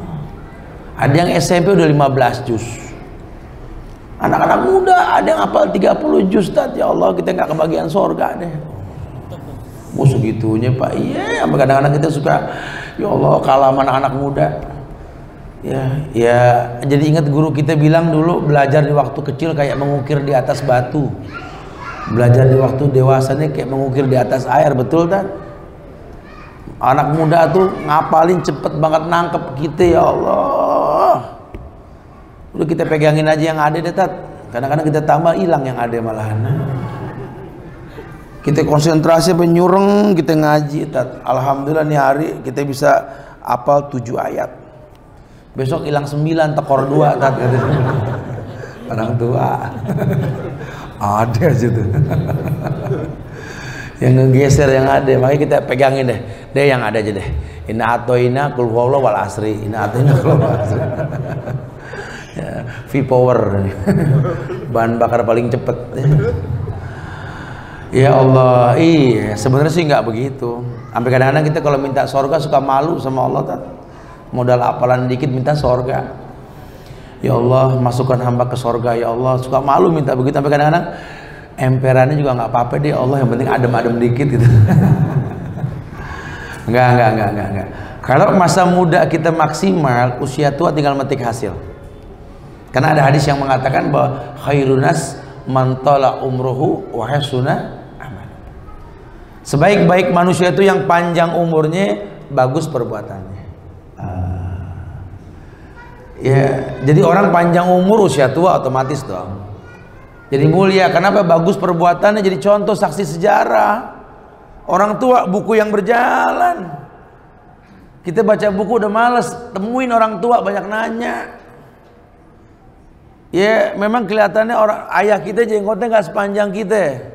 Ada yang SMP udah 15 juz. Anak-anak muda ada yang hafal 30 juz Tat. Ya Allah, kita nggak kebagian sorga deh. Oh segitunya Pak. Iya, kadang-kadang kita suka, ya Allah kalah sama anak-anak muda. Ya, jadi ingat guru kita bilang dulu, belajar di waktu kecil kayak mengukir di atas batu, belajar di waktu dewasanya kayak mengukir di atas air. Betul Tat? Anak muda tuh ngapalin cepet banget nangkep kita. Ya Allah, udah kita pegangin aja yang ada deh Tat. Kadang-kadang kita tambah hilang yang ada malahan. Kita konsentrasi penyureng, kita ngaji Tat. Alhamdulillah nih hari kita bisa hafal 7 ayat. Besok hilang 9, tekor 2 Tat. Orang tua ada aja tuh yang ngegeser yang ada. Makanya kita pegangin deh yang ada aja deh. Inna atoina qul huwallahu wal asri. Inna atoina qul huwallahu wal asri. Ya, V-Power bahan bakar paling cepet. Ya Allah, iya sebenarnya sih nggak begitu. Sampai kadang-kadang kita kalau minta sorga suka malu sama Allah Tat. Modal hafalan dikit minta sorga. Ya Allah, masukkan hamba ke sorga. Ya Allah, suka malu minta begitu. Sampai kadang-kadang emperannya juga nggak apa-apa deh. Allah yang penting adem-adem dikit gitu. Enggak. Kalau masa muda kita maksimal, usia tua tinggal metik hasil. Karena ada hadis yang mengatakan bahwa khairunas man tala umruhu wa hasuna amal. Sebaik-baik manusia itu yang panjang umurnya, bagus perbuatannya. Ya, jadi orang panjang umur usia tua otomatis dong. Jadi mulia. Kenapa? Bagus perbuatannya, jadi contoh saksi sejarah. Orang tua buku yang berjalan. Kita baca buku udah males, temuin orang tua banyak nanya. Ya memang kelihatannya orang ayah kita jenggotnya nggak sepanjang kita,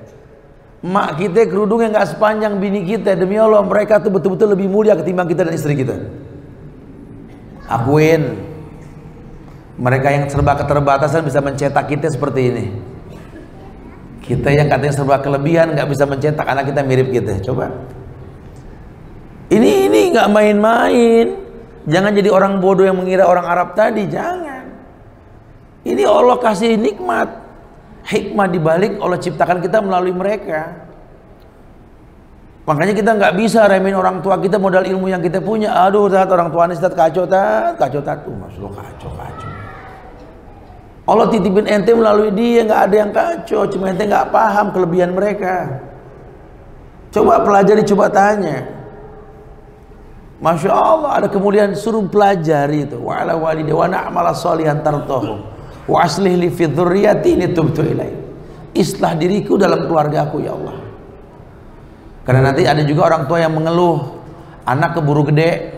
emak kita kerudungnya nggak sepanjang bini kita. Demi Allah mereka tuh betul-betul lebih mulia ketimbang kita dan istri kita. Akuin. Mereka yang serba keterbatasan bisa mencetak kita seperti ini. Kita yang katanya serba kelebihan nggak bisa mencetak anak kita mirip kita. Coba. Ini nggak main-main. Jangan jadi orang bodoh yang mengira orang Arab tadi. Jangan. Ini Allah kasih nikmat, hikmah dibalik Allah ciptakan kita melalui mereka. Makanya kita nggak bisa remehin orang tua kita, modal ilmu yang kita punya. Aduh Tat, orang tua ini Tat kacau Tat. Mas lo kacau. Allah titipin ente melalui dia, nggak ada yang kacau, cuma ente nggak paham kelebihan mereka. Coba pelajari, coba tanya. Masya Allah, ada kemudian suruh pelajari itu. Wa ala walidayya wa na'mala sholihan tartahu wa aslih li fi dzurriyyati inni tubtu ilaik. Islah diriku dalam keluargaku ya Allah. Karena nanti ada juga orang tua yang mengeluh, anak keburu gede,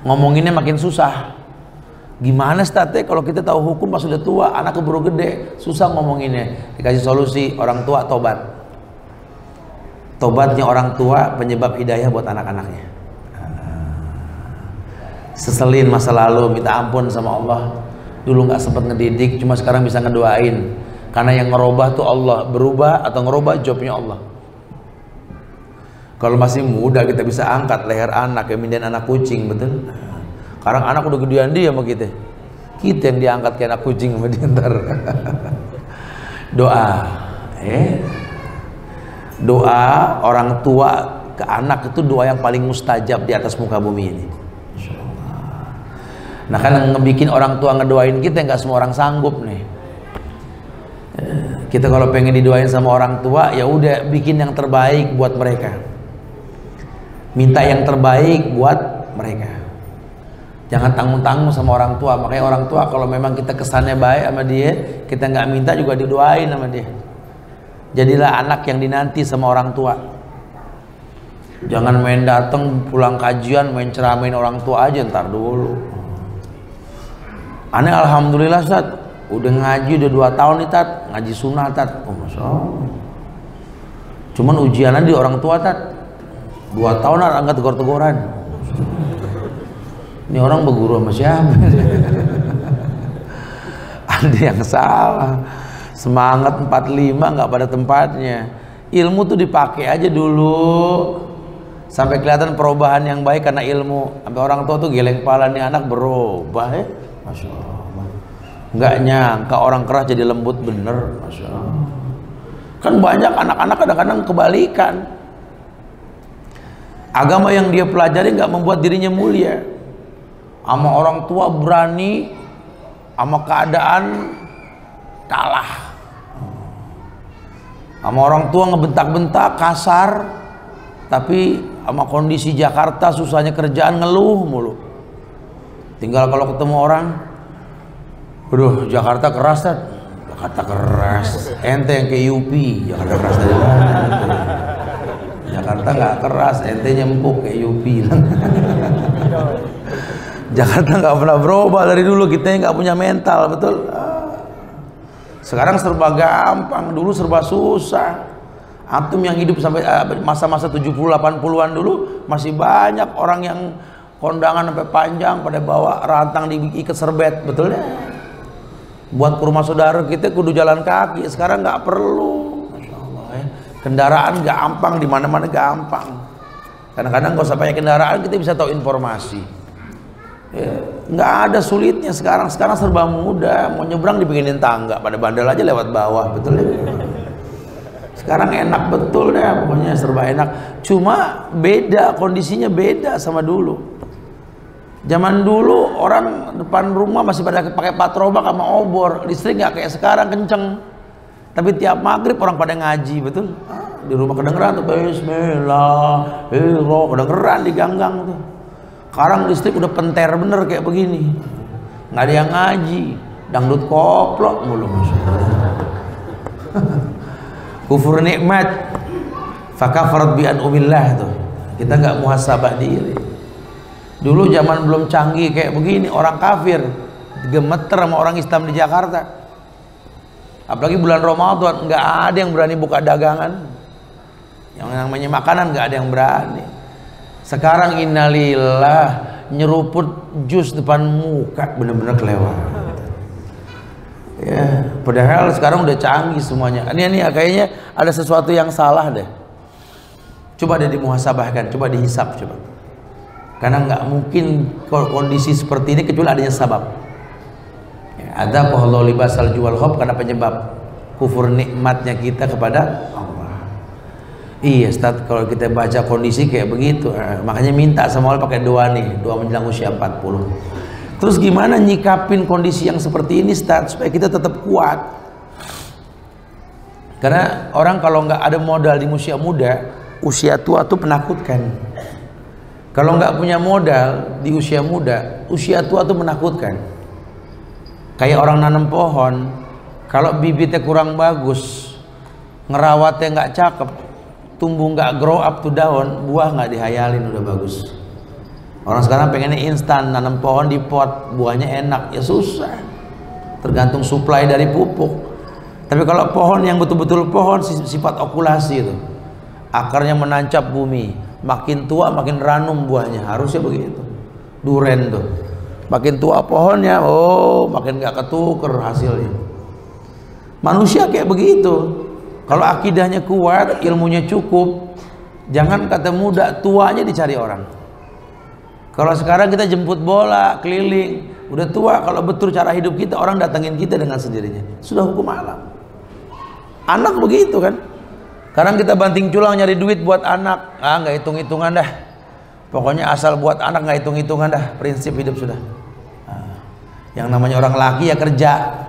ngomonginnya makin susah. Gimana state kalau kita tahu hukum pas sudah tua, anak keburu gede, susah ngomonginnya. Dikasih solusi, orang tua tobat. Tobatnya orang tua penyebab hidayah buat anak-anaknya. Seselin masa lalu, minta ampun sama Allah. Dulu nggak sempat ngedidik, cuma sekarang bisa ngedoain. Karena yang ngerubah tuh Allah, berubah atau ngerubah jobnya Allah. Kalau masih muda kita bisa angkat leher anak, yang mindahin anak kucing, betul? Sekarang anak udah gedean dia sama kita. Kita yang diangkat kayak anak kucing sama dia ntar. Doa. Doa orang tua ke anak itu doa yang paling mustajab di atas muka bumi ini. Nah kan ngebikin orang tua ngedoain kita nggak semua orang sanggup nih. Kita kalau pengen didoain sama orang tua, ya udah bikin yang terbaik buat mereka. Minta yang terbaik buat mereka. Jangan tanggung-tanggung sama orang tua. Makanya orang tua kalau memang kita kesannya baik sama dia, kita nggak minta juga didoain sama dia. Jadilah anak yang dinanti sama orang tua. Jangan main datang pulang kajian main ceramain orang tua aja, ntar dulu. Aneh alhamdulillah Tat, udah ngaji udah 2 tahun nih Tat, ngaji sunnah Tat. Oh Masya Allah. Cuman ujiannya di orang tua Tat, 2 tahun angkat tegur-teguran. Ini orang berguru sama siapa? Ada yang salah. Semangat 45 nggak pada tempatnya. Ilmu tuh dipakai aja dulu sampai kelihatan perubahan yang baik karena ilmu. Sampai orang tua tuh geleng kepala, nih anak berubah ya. Masya Allah. Nggak nyangka orang keras jadi lembut bener. Masya Allah. Kan banyak anak-anak kadang-kadang kebalikan. Agama yang dia pelajari nggak membuat dirinya mulia. Sama orang tua berani, sama keadaan kalah. Sama orang tua ngebentak-bentak kasar, tapi sama kondisi Jakarta susahnya kerjaan ngeluh mulu. Tinggal kalau ketemu orang, aduh Jakarta keras kan? Jakarta keras. Ente yang ke UP, Jakarta keras dari mana? Jakarta nggak keras, ente nyempuk ke UP. Jakarta nggak pernah berubah dari dulu, kita nggak punya mental, betul? Sekarang serba gampang, dulu serba susah. Antum yang hidup sampai masa-masa 70-80-an dulu masih banyak orang yang kondangan sampai panjang pada bawa rantang diikat serbet, betul ya? Buat ke rumah saudara kita kudu jalan kaki, sekarang nggak perlu. Masya Allah, ya. Kendaraan gampang, di mana-mana gampang. Kadang-kadang nggak usah pakai kendaraan kita bisa tahu informasi. Ya, nggak ada sulitnya sekarang serba mudah. Mau nyebrang dibikinin tangga, pada bandel aja lewat bawah, betul ya? Sekarang enak betul deh, pokoknya serba enak. Cuma beda, kondisinya beda sama dulu. Zaman dulu orang depan rumah masih pada pakai patrobak sama obor, listrik nggak kayak sekarang kenceng. Tapi tiap maghrib orang pada ngaji, betul? Di rumah kedengeran tuh Bismillahirrahmanirrahim, kedengeran di ganggang tuh. Sekarang listrik udah penter bener kayak begini, nggak ada yang ngaji, dangdut koplok mulu. Kufur nikmat, fakafarat bi an'umillah tuh. Kita nggak muhasabah diri. Dulu zaman belum canggih kayak begini, orang kafir gemeter sama orang Islam di Jakarta. Apalagi bulan Ramadan, nggak ada yang berani buka dagangan. Yang namanya makanan nggak ada yang berani. Sekarang innalillah, nyeruput jus depan muka bener-bener kelewat. Ya, padahal sekarang udah canggih semuanya. Ini kayaknya ada sesuatu yang salah deh. Coba deh dimuhasabahkan, coba dihisap coba. Karena nggak mungkin kondisi seperti ini kecuali adanya sabab. Ya, ada pohon libasal jual hop karena penyebab kufur nikmatnya kita kepada Allah. Iya, Ustaz, kalau kita baca kondisi kayak begitu, makanya minta sama Allah pakai doa nih, doa menjelang usia 40. Terus gimana nyikapin kondisi yang seperti ini, Ustaz, supaya kita tetap kuat? Karena orang kalau nggak ada modal di usia muda, usia tua tuh menakutkan. Kalau nggak punya modal di usia muda, usia tua tuh menakutkan. Kayak orang nanam pohon, kalau bibitnya kurang bagus, ngerawatnya nggak cakep, tumbuh nggak grow up tuh daun, buah nggak dihayalin udah bagus. Orang sekarang pengennya instan, nanam pohon di pot, buahnya enak, ya susah. Tergantung suplai dari pupuk. Tapi kalau pohon yang betul-betul pohon sifat okulasi itu, akarnya menancap bumi, makin tua makin ranum buahnya, harusnya begitu. Duren tuh, makin tua pohonnya, oh makin gak ketuker hasilnya. Manusia kayak begitu. Kalau akidahnya kuat, ilmunya cukup, jangan kata muda, tuanya dicari orang. Kalau sekarang kita jemput bola, keliling, udah tua, kalau betul cara hidup kita, orang datangin kita dengan sendirinya. Sudah hukum alam. Anak begitu kan. Sekarang kita banting tulang nyari duit buat anak, nggak hitung-hitungan dah. Pokoknya asal buat anak nggak hitung-hitungan dah. Prinsip hidup sudah. Yang namanya orang laki ya kerja,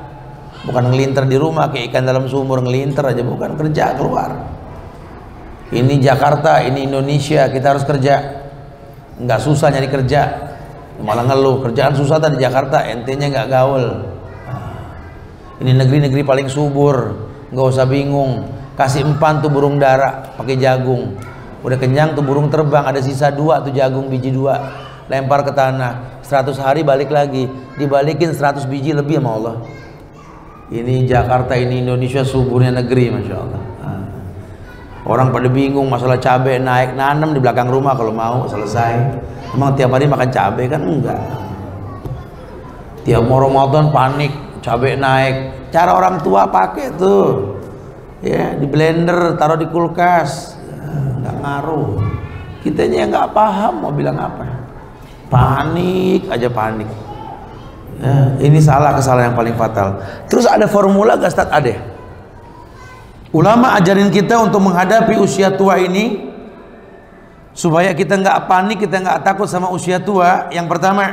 bukan ngelinter di rumah kayak ikan dalam sumur ngelinter aja, bukan, kerja keluar. Ini Jakarta, ini Indonesia, kita harus kerja. Nggak susah nyari kerja, malah ngeluh kerjaan susah tadi Jakarta, ente-nya nggak gaul. Ini negeri-negeri paling subur, nggak usah bingung. Kasih empan tuh burung dara pakai jagung, udah kenyang tuh burung terbang, ada sisa 2 tuh jagung biji 2, lempar ke tanah, 100 hari balik lagi, dibalikin 100 biji lebih sama Allah. Ini Jakarta, ini Indonesia suburnya negeri, Masya Allah. Orang pada bingung masalah cabai naik, nanam di belakang rumah kalau mau selesai. Emang tiap hari makan cabai kan? Enggak. Tiap mau Ramadan panik, cabai naik. Cara orang tua pakai tuh, ya di blender, taruh di kulkas, nggak ngaruh. Kitanya nggak paham mau bilang apa, panik aja panik. Ya, ini kesalahan yang paling fatal. Terus ada formula gak Ustaz? Ada. Ulama ajarin kita untuk menghadapi usia tua ini supaya kita nggak panik, kita nggak takut sama usia tua. Yang pertama,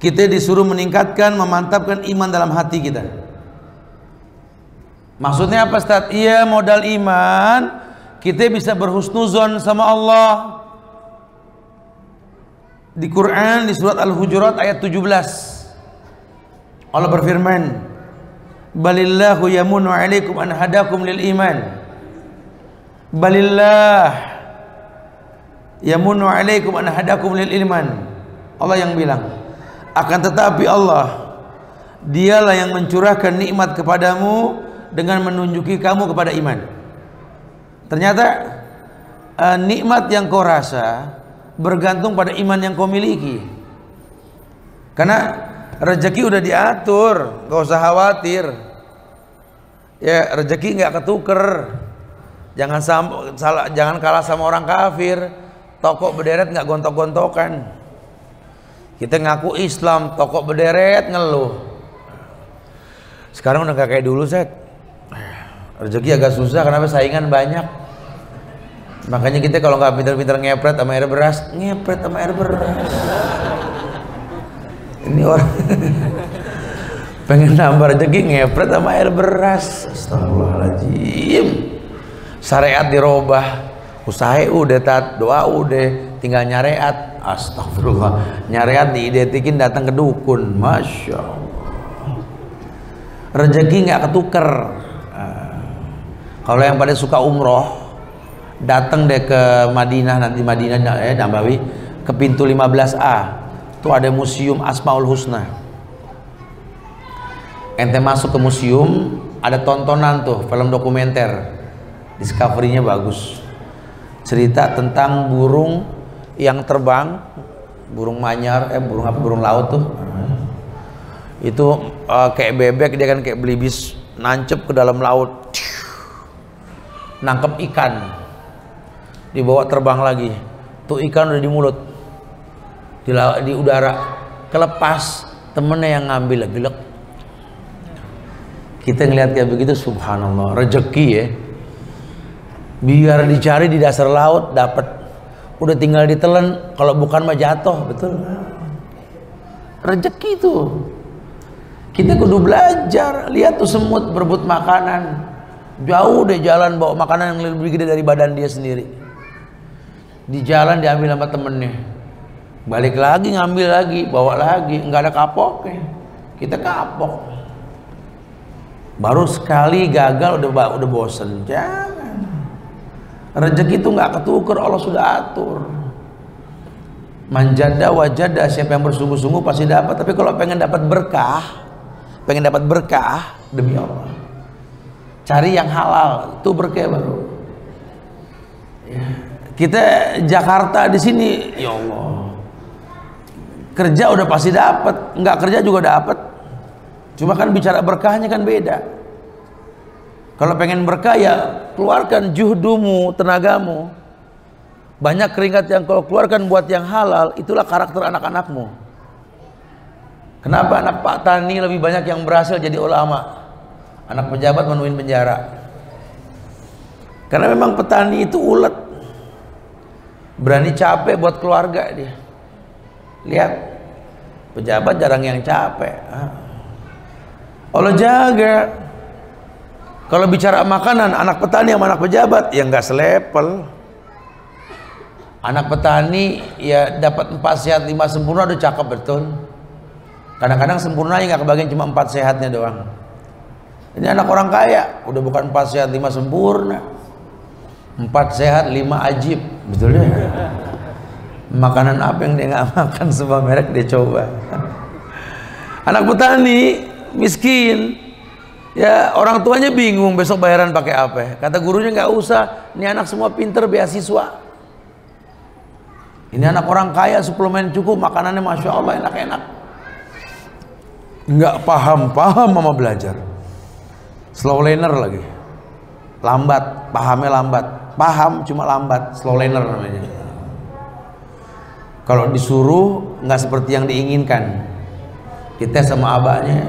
kita disuruh meningkatkan, memantapkan iman dalam hati kita. Maksudnya apa Ustaz? Iya, modal iman kita bisa berhusnuzon sama Allah. Di Quran, di surat Al-Hujurat ayat 17, Allah berfirman, balillahu yamunu alaikum an hadakum lil iman. Balillah yamunu alaikum an hadakum lil iman. Allah yang bilang, akan tetapi Allah, dialah yang mencurahkan nikmat kepadamu dengan menunjuki kamu kepada iman. Ternyata nikmat yang kau rasa bergantung pada iman yang kau miliki. Karena rezeki udah diatur, gak usah khawatir. Ya, rezeki nggak ketuker. Jangan kalah sama orang kafir. Toko berderet nggak gontok-gontokan. Kita ngaku Islam, toko berderet ngeluh. Sekarang udah gak kayak dulu, Set. Rezeki agak susah, kenapa? Saingan banyak. Makanya kita kalau nggak pintar-pintar ngepret sama air beras, ngepret sama air beras. Ini orang pengen nambah rezeki, ngepret sama air beras. Astagfirullahaladzim. Syariat dirubah, usaha udah tat, doa udah, tinggal nyariat. Astagfirullah, nyariat diidentikin datang ke dukun. Masya Allah, rezeki nggak ketuker. Kalau yang pada suka umroh, datang deh ke Madinah, nanti Madinah Nabawi, ke pintu 15A. Itu ada museum Asmaul Husna. Ente masuk ke museum, ada tontonan tuh, film dokumenter. Discovery-nya bagus. Cerita tentang burung yang terbang, burung manyar, burung laut tuh. Itu kayak bebek, dia kan kayak belibis, nancep ke dalam laut. Nangkep ikan. Dibawa terbang lagi. Tuh ikan udah di mulut. Di udara, kelepas, temennya yang ngambil lagi. Kita ngeliat kayak begitu, subhanallah, rezeki ya. Biar dicari di dasar laut dapat, udah tinggal ditelan, kalau bukan mah jatuh, betul. Rezeki tuh. Kita kudu belajar. Lihat tuh semut berebut makanan, jauh deh jalan bawa makanan yang lebih gede dari badan dia sendiri. Di jalan diambil sama temennya. Balik lagi ngambil lagi, bawa lagi, nggak ada kapoknya. Kita kapok. Baru sekali gagal udah bosen. Jangan. Rezeki itu nggak ketuker, Allah sudah atur. Manjada wajada, siapa yang bersungguh-sungguh pasti dapat. Tapi kalau pengen dapat berkah, demi Allah, cari yang halal, itu berkah baru. Ya. Kita Jakarta di sini, ya Allah, kerja udah pasti dapat, nggak kerja juga dapat. Cuma kan bicara berkahnya kan beda. Kalau pengen berkah ya keluarkan juhdumu, tenagamu. Banyak keringat yang kau keluarkan buat yang halal, itulah karakter anak-anakmu. Kenapa anak Pak Tani lebih banyak yang berhasil jadi ulama? Anak pejabat menuin penjara. Karena memang petani itu ulet. Berani capek buat keluarga dia. Lihat, pejabat jarang yang capek. Allah jaga. Kalau bicara makanan, anak petani sama anak pejabat ya nggak selepel. Anak petani ya dapat 4 sehat 5 sempurna udah cakep betul. Kadang-kadang sempurnanya nggak kebagian, cuma 4 sehatnya doang. Ini anak orang kaya udah bukan 4 sehat 5 sempurna, 4 sehat 5 ajib, betul ya? Makanan apa yang dia nggak makan, semua merek dia coba. Anak petani miskin, Ya orang tuanya bingung besok bayaran pakai apa. Kata gurunya nggak usah, ini anak semua pinter beasiswa. Ini anak orang kaya, suplemen cukup, makanannya masya Allah enak-enak. Nggak paham mama belajar. Slow learner lagi. Lambat, pahamnya lambat. Paham cuma lambat, slow learner namanya. Kalau disuruh nggak seperti yang diinginkan. Dites sama abahnya,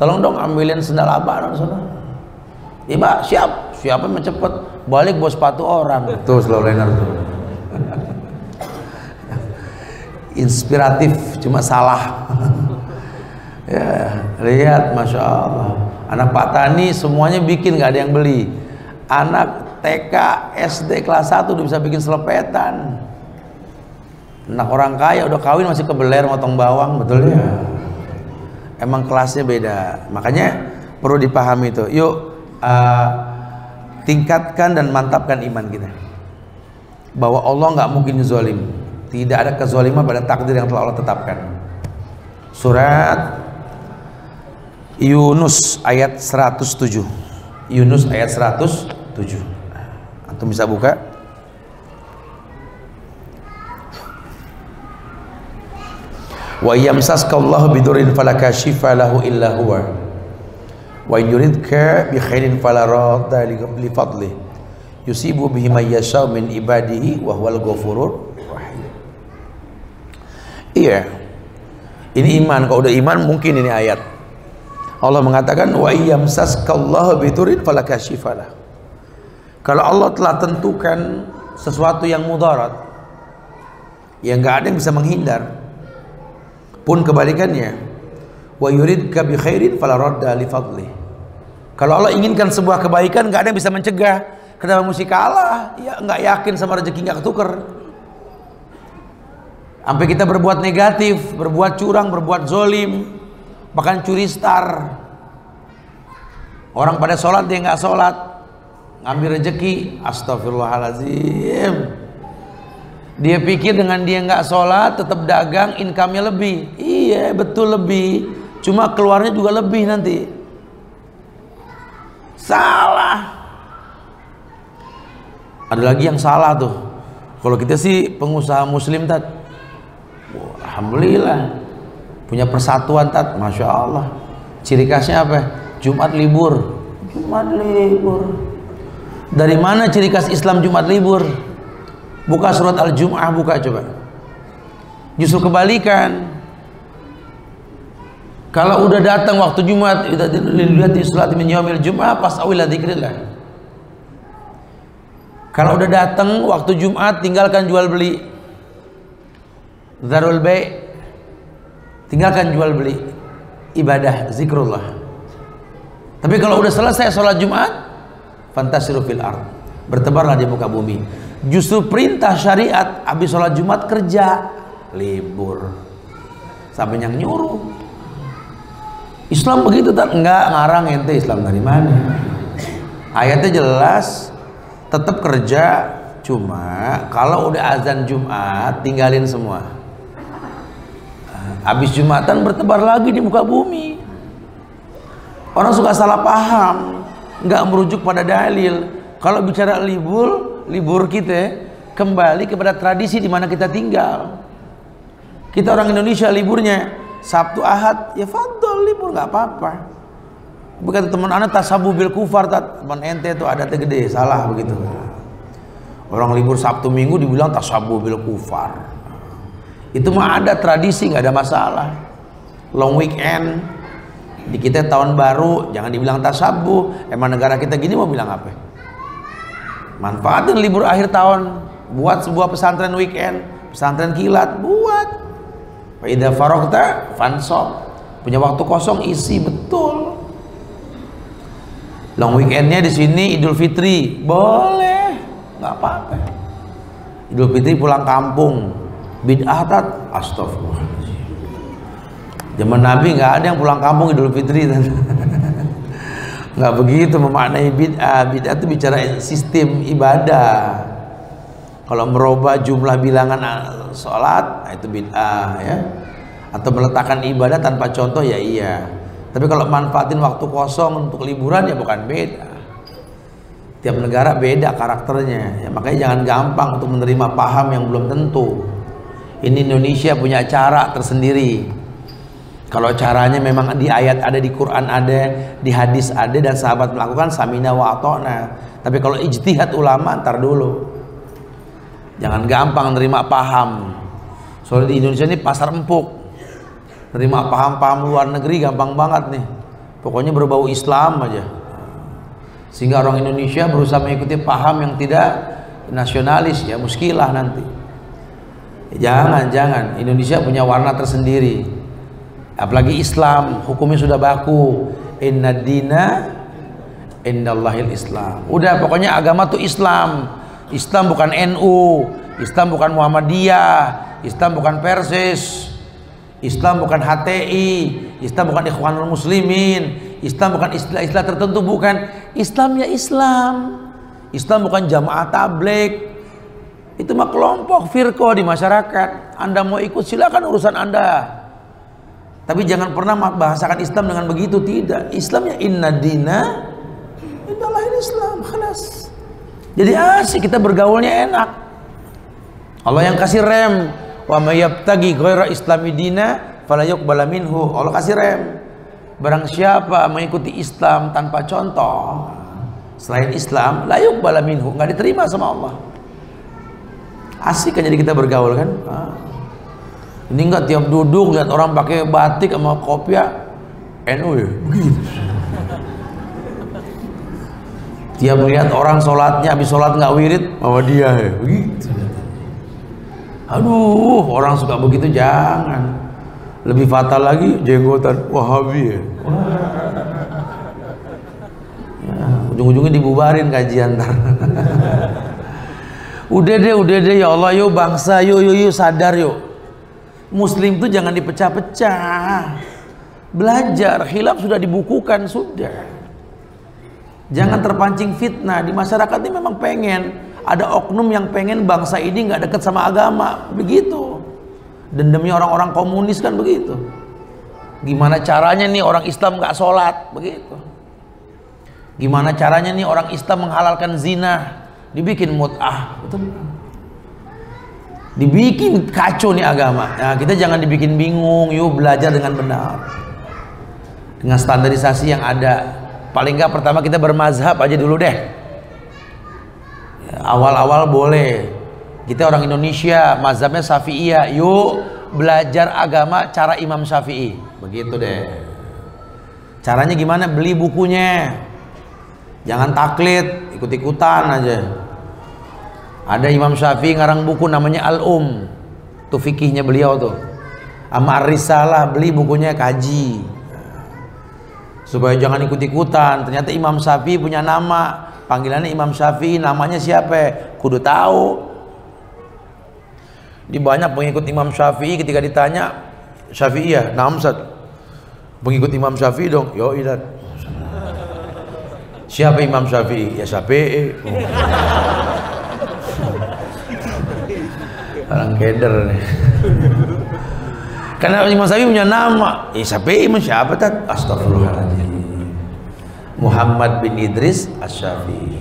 tolong dong ambilin sendal abah dong sana. Iya Pak, siapa yang cepet balik bawa sepatu orang. Tuh slow learner tuh. Inspiratif cuma salah. Ya lihat, masya Allah. Anak Pak Tani semuanya bikin, nggak ada yang beli. Anak TK, SD kelas 1 udah bisa bikin selepetan. Anak orang kaya udah kawin masih kebeler motong bawang, betul ya? Emang kelasnya beda, makanya perlu dipahami itu. Yuk tingkatkan dan mantapkan iman kita bahwa Allah nggak mungkin zalim, tidak ada kezaliman pada takdir yang telah Allah tetapkan. Surat Yunus ayat 107. Yunus ayat 107. Antum bisa buka. Wa yamsaskallahu bidurrin fala kashifa lahu illa huwa wa in yuridka bi khairin fala radda li fadli yusibu bihi may yasha min ibadihi wa huwal ghafurur rahim. Iya, ini iman. Kalau udah iman mungkin ini ayat Allah mengatakan wa yamsaskallahu bidurrin fala kashifa lahu. Kalau Allah telah tentukan sesuatu yang mudarat, yang nggak ada yang bisa menghindar. Pun kebalikannya, wa yuridka bi khairin fala radda li fadli. Kalau Allah inginkan sebuah kebaikan, nggak ada yang bisa mencegah. Kenapa mesti kalah? Ya nggak yakin sama rezeki nggak ketuker. Sampai kita berbuat negatif, berbuat curang, berbuat zolim, bahkan curi star. Orang pada sholat dia nggak sholat, ngambil rezeki, astagfirullahaladzim. Dia pikir dengan dia nggak sholat tetap dagang, income-nya lebih. Iya betul lebih, cuma keluarnya juga lebih nanti. Salah. Ada lagi yang salah tuh. Kalau kita sih pengusaha muslim tat, alhamdulillah punya persatuan tat, masya Allah. Ciri khasnya apa? Jumat libur. Jumat libur. Dari mana ciri khas Islam Jumat libur? Buka surat Al-Jum'ah, buka coba. Justru kebalikan. Kalau udah datang waktu Jumat, lihat di salat min yaumil Jum'ah fas'au ila dzikrillah. Kalau udah datang waktu Jumat, tinggalkan jual beli. Dzarul bai', tinggalkan jual beli. Ibadah zikrullah. Tapi kalau udah selesai sholat Jumat, fantasiru fil ard, bertebarlah di muka bumi. Justru perintah syariat habis sholat Jumat kerja, libur. Sampai yang nyuruh. Islam begitu tak? Enggak, ngarang ente. Islam dari mana? Ayatnya jelas, tetap kerja. Cuma kalau udah azan Jumat tinggalin semua. Habis Jumatan bertebar lagi di muka bumi. Orang suka salah paham, nggak merujuk pada dalil. Kalau bicara libur kita kembali kepada tradisi di mana kita tinggal. Kita orang Indonesia liburnya Sabtu Ahad, ya fadol libur nggak apa-apa. Bukan teman anak tasabu bil kufar, teman ente itu adatnya gede, salah begitu. Orang libur Sabtu Minggu dibilang tasabu bil kufar. Itu mah ada tradisi, nggak ada masalah. Long weekend di kita tahun baru, jangan dibilang tasabu. Emang negara kita gini mau bilang apa? Manfaatin libur akhir tahun, buat sebuah pesantren weekend, pesantren kilat, buat. Fa idza faragta fansab. Punya waktu kosong isi, betul. Long weekendnya di sini Idul Fitri, boleh, nggak apa-apa. Idul Fitri pulang kampung, bid'ah tat, astagfirullahaladzim. Zaman Nabi nggak ada yang pulang kampung Idul Fitri. Nggak begitu memaknai bid'ah. Bid'ah itu bicara sistem ibadah. Kalau merubah jumlah bilangan sholat, itu bid'ah ya. Atau meletakkan ibadah tanpa contoh, ya iya. Tapi kalau manfaatin waktu kosong untuk liburan ya bukan beda. Tiap negara beda karakternya. Ya, makanya jangan gampang untuk menerima paham yang belum tentu. Ini Indonesia punya cara tersendiri. Kalau caranya memang di ayat ada, di Quran ada, di hadis ada, dan sahabat melakukan, samina wa ata'na. Tapi kalau ijtihad ulama, ntar dulu. Jangan gampang nerima paham. Soalnya di Indonesia ini pasar empuk. Nerima paham-paham luar negeri gampang banget nih. Pokoknya berbau Islam aja. Sehingga orang Indonesia berusaha mengikuti paham yang tidak nasionalis, ya muskilah nanti. Jangan. Indonesia punya warna tersendiri. Apalagi Islam, hukumnya sudah baku. Inna dina indallahil Islam. Udah, pokoknya agama tuh Islam. Islam bukan NU, Islam bukan Muhammadiyah, Islam bukan Persis, Islam bukan HTI, Islam bukan Ikhwanul Muslimin, Islam bukan istilah-istilah tertentu, bukan. Islam ya Islam. Islam bukan jamaah tabligh. Itu mah kelompok firqah di masyarakat. Anda mau ikut silakan, urusan Anda. Tapi jangan pernah bahasakan Islam dengan begitu, tidak. Islam ya inna dina indallahil Islam, khalas. Jadi asik, kita bergaulnya enak. Allah yang kasih rem. Wa may yabtaghi ghaira islami dina fala yuqbala minhu. Allah kasih rem. Barang siapa mengikuti Islam tanpa contoh selain Islam, la yuqbala minhu, enggak diterima sama Allah. Asik kan jadi kita bergaul kan? Ini enggak tiap duduk lihat orang pakai batik sama kopiah NU ya. Begitu. Tiap melihat orang sholatnya, habis sholat nggak wirid, sama dia ya, begitu. Aduh, orang suka begitu, jangan. Lebih fatal lagi, jenggotan Wahabi ya. Ya, ujung-ujungnya dibubarin kajian ntar. Udah deh ya Allah, yuk bangsa, yuk sadar yuk. Muslim tuh jangan dipecah-pecah. Belajar, khilaf sudah dibukukan, sudah. Jangan terpancing fitnah. Di masyarakat ini memang pengen, ada oknum yang pengen bangsa ini nggak dekat sama agama, begitu. Dendamnya orang-orang komunis kan begitu. Gimana caranya nih orang Islam nggak sholat, begitu. Gimana caranya nih orang Islam menghalalkan zina, dibikin mut'ah, betul. Dibikin kacau nih agama. Nah, kita jangan dibikin bingung, yuk belajar dengan benar, dengan standarisasi yang ada. Paling nggak pertama kita bermazhab aja dulu deh. Awal-awal boleh. Kita orang Indonesia, mazhabnya Syafi'iyah. Yuk belajar agama cara Imam Syafi'i. Begitu deh. Caranya gimana? Beli bukunya. Jangan taklid, ikut-ikutan aja. Ada Imam Syafi'i ngarang buku namanya Al-Um. Tuh fikihnya beliau tuh. Sama Ar-Risalah, beli bukunya, kaji. Supaya jangan ikut-ikutan. Ternyata Imam Syafi'i punya nama, panggilannya Imam Syafi'i, namanya siapa? Kudu tahu. Di banyak pengikut Imam Syafi'i ketika ditanya, Syafi'iyah, naam Ustaz, pengikut Imam Syafi'i dong. Yo ilat. Siapa Imam Syafi'i? Ya Syafi'i. Orang keder nih. Karena Imam Syafi'i punya nama. Syafi'i siapa tat? Astagfirullahaladzim. Muhammad bin Idris Asy-Syafi'i.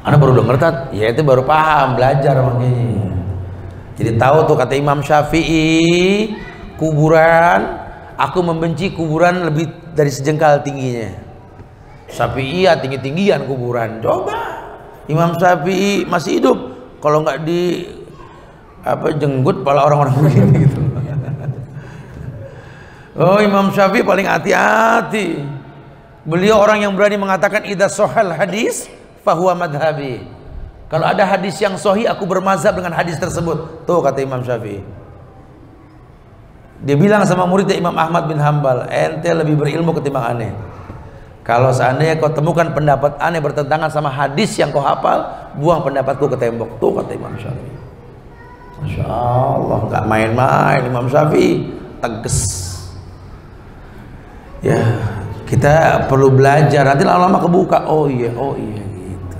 Anda baru denger tat? Ya itu baru paham, belajar makanya. Jadi tahu tuh kata Imam Syafi'i, kuburan, aku membenci kuburan lebih dari sejengkal tingginya. Syafi'iyah tinggi-tinggian kuburan. Coba Imam Syafi'i masih hidup, kalau nggak di jenggut pala orang-orang begini gitu. Oh, Imam Syafi'i paling hati-hati. Beliau orang yang berani mengatakan idza shahal hadis fahuwa madhabi. Kalau ada hadis yang sahih, aku bermazhab dengan hadis tersebut. Tuh kata Imam Syafi'i. Dia bilang sama muridnya Imam Ahmad bin Hambal, ente lebih berilmu ketimbang aneh. Kalau seandainya kau temukan pendapat aneh bertentangan sama hadis yang kau hafal, buang pendapatku ke tembok. Tuh kata Imam Syafi'i. Masya Allah, nggak main-main Imam Syafi'i, tegas. Ya, kita perlu belajar. Nanti lama-lama kebuka. Oh iya gitu.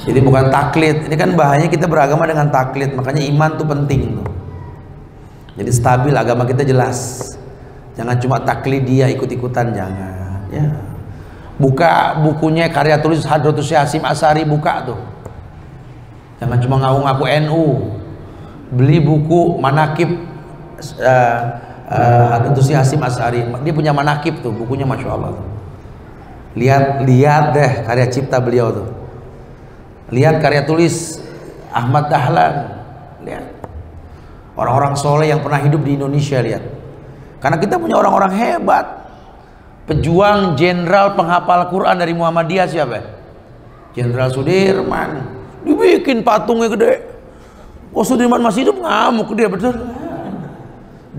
Jadi bukan taklid. Ini kan bahayanya kita beragama dengan taklid. Makanya iman tuh penting tuh. Jadi stabil, agama kita jelas. Jangan cuma taklidiyah, ikut-ikutan, jangan ya. Buka bukunya karya tulis Hadratus Syasim Asy'ari, buka tuh. Jangan cuma ngaku-ngaku NU. Beli buku Manaqib Hadratus Syasim Asy'ari, dia punya manaqib tuh, bukunya Masya Allah. Lihat deh karya cipta beliau tuh. Lihat karya tulis Ahmad Dahlan. Lihat orang-orang soleh yang pernah hidup di Indonesia, lihat. Karena kita punya orang-orang hebat. Pejuang jenderal penghafal Quran dari Muhammadiyah siapa? Jenderal Sudirman. Dibikin patungnya gede. Oh, Sudirman masih hidup, ngamuk dia, betul.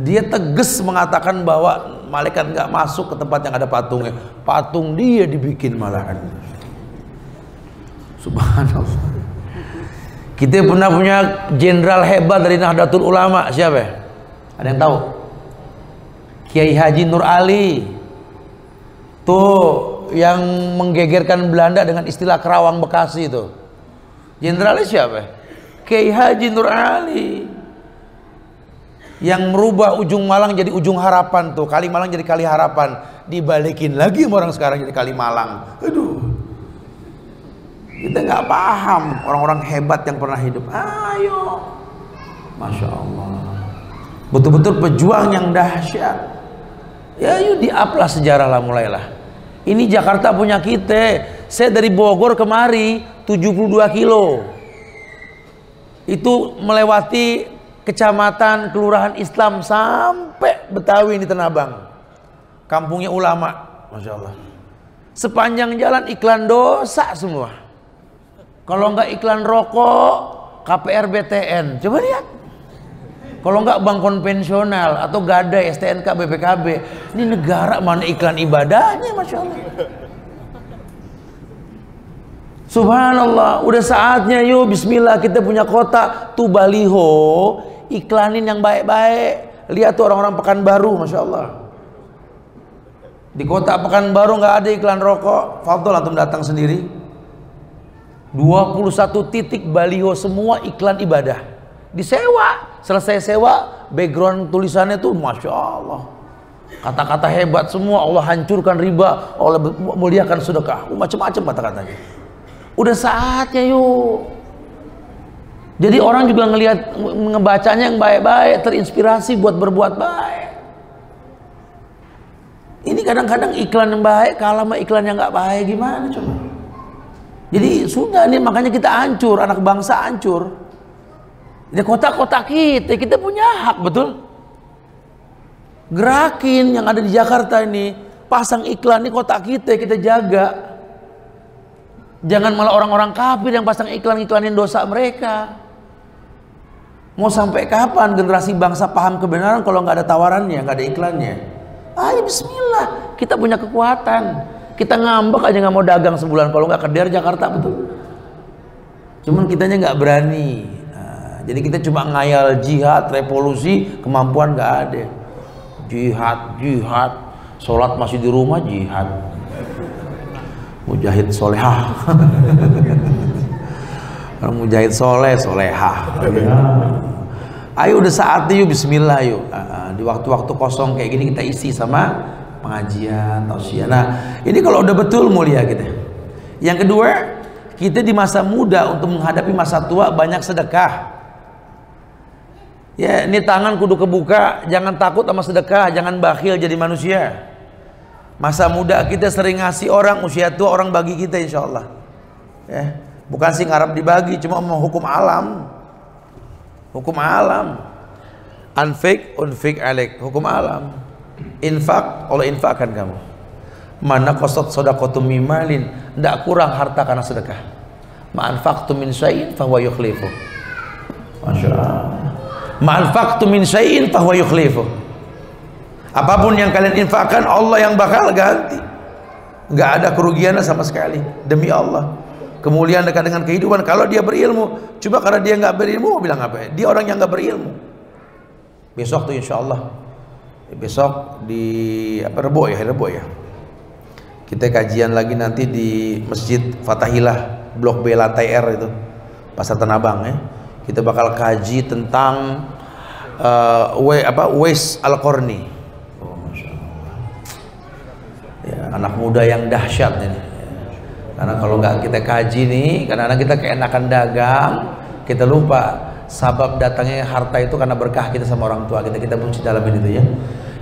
Dia tegas mengatakan bahwa malaikat nggak masuk ke tempat yang ada patungnya. Patung dia dibikin malahan. Subhanallah. Kita pernah punya jenderal hebat dari Nahdlatul Ulama, siapa? Ada yang tahu? Kiai Haji Nur Ali. Tuh yang menggegerkan Belanda dengan istilah Kerawang Bekasi itu. Jenderalnya siapa? Kiai Haji Nur Ali. Yang merubah ujung Malang jadi ujung harapan tuh. Kali Malang jadi kali harapan. Dibalikin lagi sama orang sekarang jadi kali Malang. Aduh. Kita nggak paham orang-orang hebat yang pernah hidup. Ayo. Masya Allah. Betul-betul pejuang yang dahsyat. Ya yuk di-uplah sejarah lah, mulailah. Ini Jakarta punya kita. Saya dari Bogor kemari 72 kilo. Itu melewati kecamatan, kelurahan Islam sampai Betawi di Tanah Abang. Kampungnya ulama, Masya Allah. Sepanjang jalan iklan dosa semua. Kalau enggak iklan rokok, KPR BTN. Coba lihat. Kalau enggak bank konvensional atau gadai STNK BPKB. Ini negara mana iklan ibadahnya, Masya Allah. Subhanallah, udah saatnya yuk bismillah kita punya kota tuh baliho, iklanin yang baik-baik. Lihat tuh orang-orang Pekanbaru, Masya Allah. Di kota Pekanbaru nggak ada iklan rokok. Fadol antum datang sendiri. 21 titik baliho semua iklan ibadah. Disewa. Selesai sewa, background tulisannya tuh Masya Allah. Kata-kata hebat semua. Allah hancurkan riba, Allah muliakan sedekah. Macam-macam kata-katanya. Udah saatnya yuk. Jadi orang juga ngelihat, ngebacanya yang baik-baik, terinspirasi buat berbuat baik. Ini kadang-kadang iklan yang baik kalah sama iklan yang nggak baik, gimana coba? Jadi sudah nih, makanya kita hancur, anak bangsa hancur. Di kota-kota kita punya hak, betul? Gerakin yang ada di Jakarta ini, pasang iklan di kota kita jaga. Jangan malah orang-orang kafir yang pasang iklan-iklanin dosa mereka. Mau sampai kapan generasi bangsa paham kebenaran kalau nggak ada tawarannya, nggak ada iklannya? Ayo bismillah, kita punya kekuatan. Kita ngambek aja nggak mau dagang sebulan kalau nggak keder Jakarta, betul? Cuman kitanya nggak berani. Jadi kita cuma ngayal jihad, revolusi, kemampuan nggak ada. Jihad, sholat masih di rumah jihad. Mujahid solehah. Mujahid solehah. Ayo udah saatnya yuk bismillah yuk. Di waktu-waktu kosong kayak gini kita isi sama pengajian, tausiah. Nah ini kalau udah betul mulia kita. Yang kedua, kita di masa muda untuk menghadapi masa tua banyak sedekah. Ya, ini tangan kudu kebuka, jangan takut sama sedekah, jangan bakhil jadi manusia. Masa muda kita sering ngasih orang, usia tua orang bagi kita insya Allah. Ya, bukan sih ngarap dibagi, cuma mau hukum alam. Hukum alam. Unfik alaik, hukum alam. Infak, Allah infakkan kamu. Mana qasat shadaqatum mimalin, ndak kurang harta karena sedekah. Ma anfaqtum min syai'in fahuwa yukhlifu. Masyaallah. Ma'anfaqtu min syai'in fahuwa yukhlifu. Apapun yang kalian infakkan Allah yang bakal ganti. Nggak ada kerugiannya sama sekali, demi Allah. Kemuliaan dekat dengan kehidupan kalau dia berilmu. Coba karena dia nggak berilmu, mau bilang apa ya? Dia orang yang nggak berilmu. Besok tuh insya Allah, besok di Rebo ya, kita kajian lagi nanti di Masjid Fatahillah Blok B lantai R itu, Pasar Tanah Abang ya. Kita bakal kaji tentang Uwais Al-Qarni. Oh, Masya anak muda yang dahsyat ini. Karena kalau nggak kita kaji nih, kadang-kadang kita keenakan dagang, kita lupa sabab datangnya harta itu karena berkah kita sama orang tua kita. Kita mesti dalamin itu ya.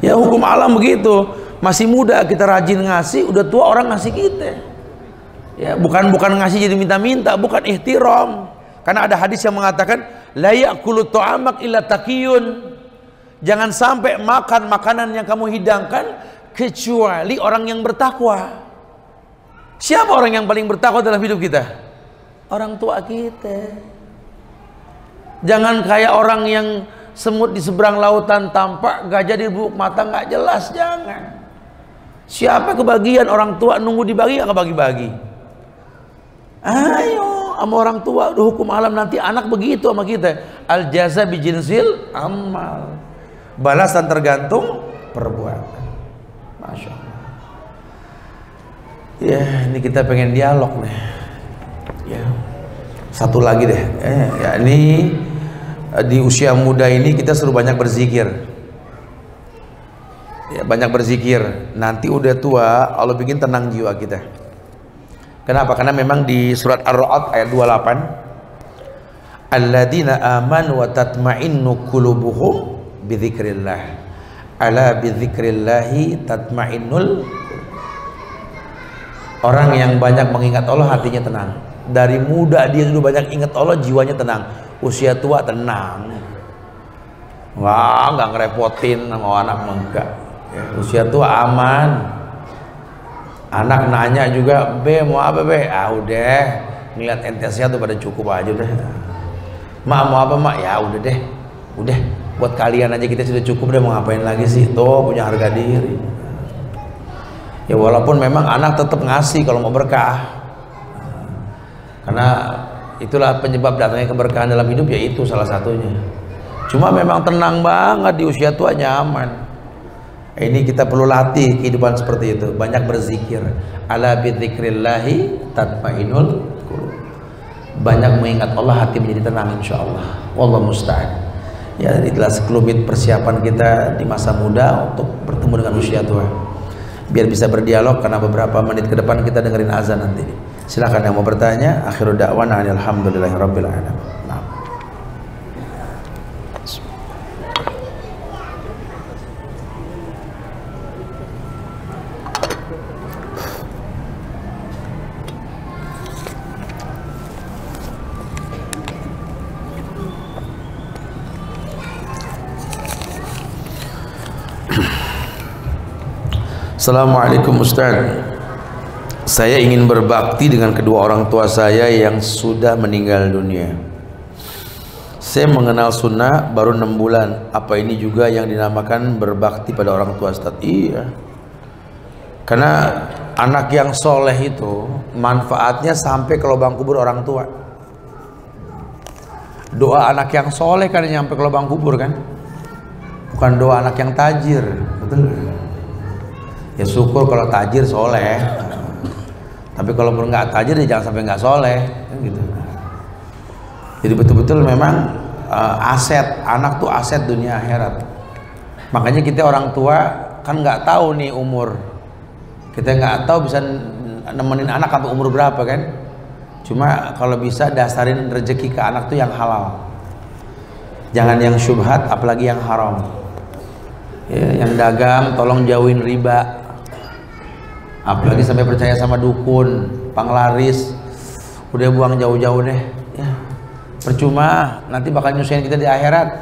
Ya hukum alam begitu. Masih muda kita rajin ngasih, udah tua orang ngasih kita. Ya bukan ngasih jadi minta-minta, bukan ihtiram. Karena ada hadis yang mengatakan la ya'kulu ta'amak illa taqiyun. Jangan sampai makan makanan yang kamu hidangkan kecuali orang yang bertakwa. Siapa orang yang paling bertakwa dalam hidup kita? Orang tua kita. Jangan kayak orang yang semut di seberang lautan tampak, gajah di lubuk mata nggak jelas. Jangan. Siapa kebagian orang tua nunggu dibagi nggak kebagi-bagi? Ayo sama orang tua, udah hukum alam nanti anak begitu sama kita. Al jaza bijinsil amal. Balasan tergantung perbuatan. Masya Allah. Ya ini kita pengen dialog nih. Ya satu lagi deh. Ya ini di usia muda ini kita suruh banyak berzikir. Ya banyak berzikir. Nanti udah tua Allah bikin tenang jiwa kita. Kenapa? Karena memang di surat Ar-Ra'd ayat 28, alladzina amanu wa tatma'innu qulubuhum bidzikrillah. Ala bidzikrillahi tatma'innul. Orang yang banyak mengingat Allah hatinya tenang. Dari muda dia sudah banyak ingat Allah, jiwanya tenang. Usia tua tenang. Wah, nggak ngerepotin sama anak enggak. Ya, usia tua aman. Anak nanya juga, "Be, mau apa, Be?" Ah, udah. Ngeliat ente tuh pada cukup aja udah. "Mak, mau apa, Mak?" "Ya udah deh. Udah, buat kalian aja kita sudah cukup deh, mau ngapain lagi sih? Tuh punya harga diri." Ya walaupun memang anak tetap ngasih kalau mau berkah. Karena itulah penyebab datangnya keberkahan dalam hidup, yaitu salah satunya. Cuma memang tenang banget di usia tua, nyaman. Ini kita perlu latih kehidupan seperti itu, banyak berzikir. Ala bidzikrillahi tatma'innul qulub. Banyak mengingat Allah, hati menjadi tenang insyaallah. Wallahu musta'an. Ya itulah sekelumit persiapan kita di masa muda untuk bertemu dengan usia tua. Biar bisa berdialog, karena beberapa menit ke depan kita dengerin azan nanti. Silakan yang mau bertanya. Akhirul da'wana alhamdulillahirabbil alamin. Assalamualaikum Ustaz. Saya ingin berbakti dengan kedua orang tua saya yang sudah meninggal dunia. Saya mengenal sunnah baru 6 bulan. Apa ini juga yang dinamakan berbakti pada orang tua, Ustaz? Iya. Karena anak yang soleh itu manfaatnya sampai ke lubang kubur orang tua. Doa anak yang soleh kan nyampe ke lubang kubur kan? Bukan doa anak yang tajir. Betul? Ya syukur kalau tajir soleh, tapi kalau nggak tajir ya jangan sampai nggak soleh kan gitu. Jadi betul-betul memang aset anak tuh aset dunia akhirat. Makanya kita orang tua kan nggak tahu nih umur, kita nggak tahu bisa nemenin anak atau umur berapa kan. Cuma kalau bisa dasarin rezeki ke anak tuh yang halal, jangan yang syubhat, apalagi yang haram. Ya, yang dagang tolong jauhin riba. Apalagi sampai percaya sama dukun, panglaris, udah buang jauh-jauh deh. Ya, percuma, nanti bakal nyusahin kita di akhirat.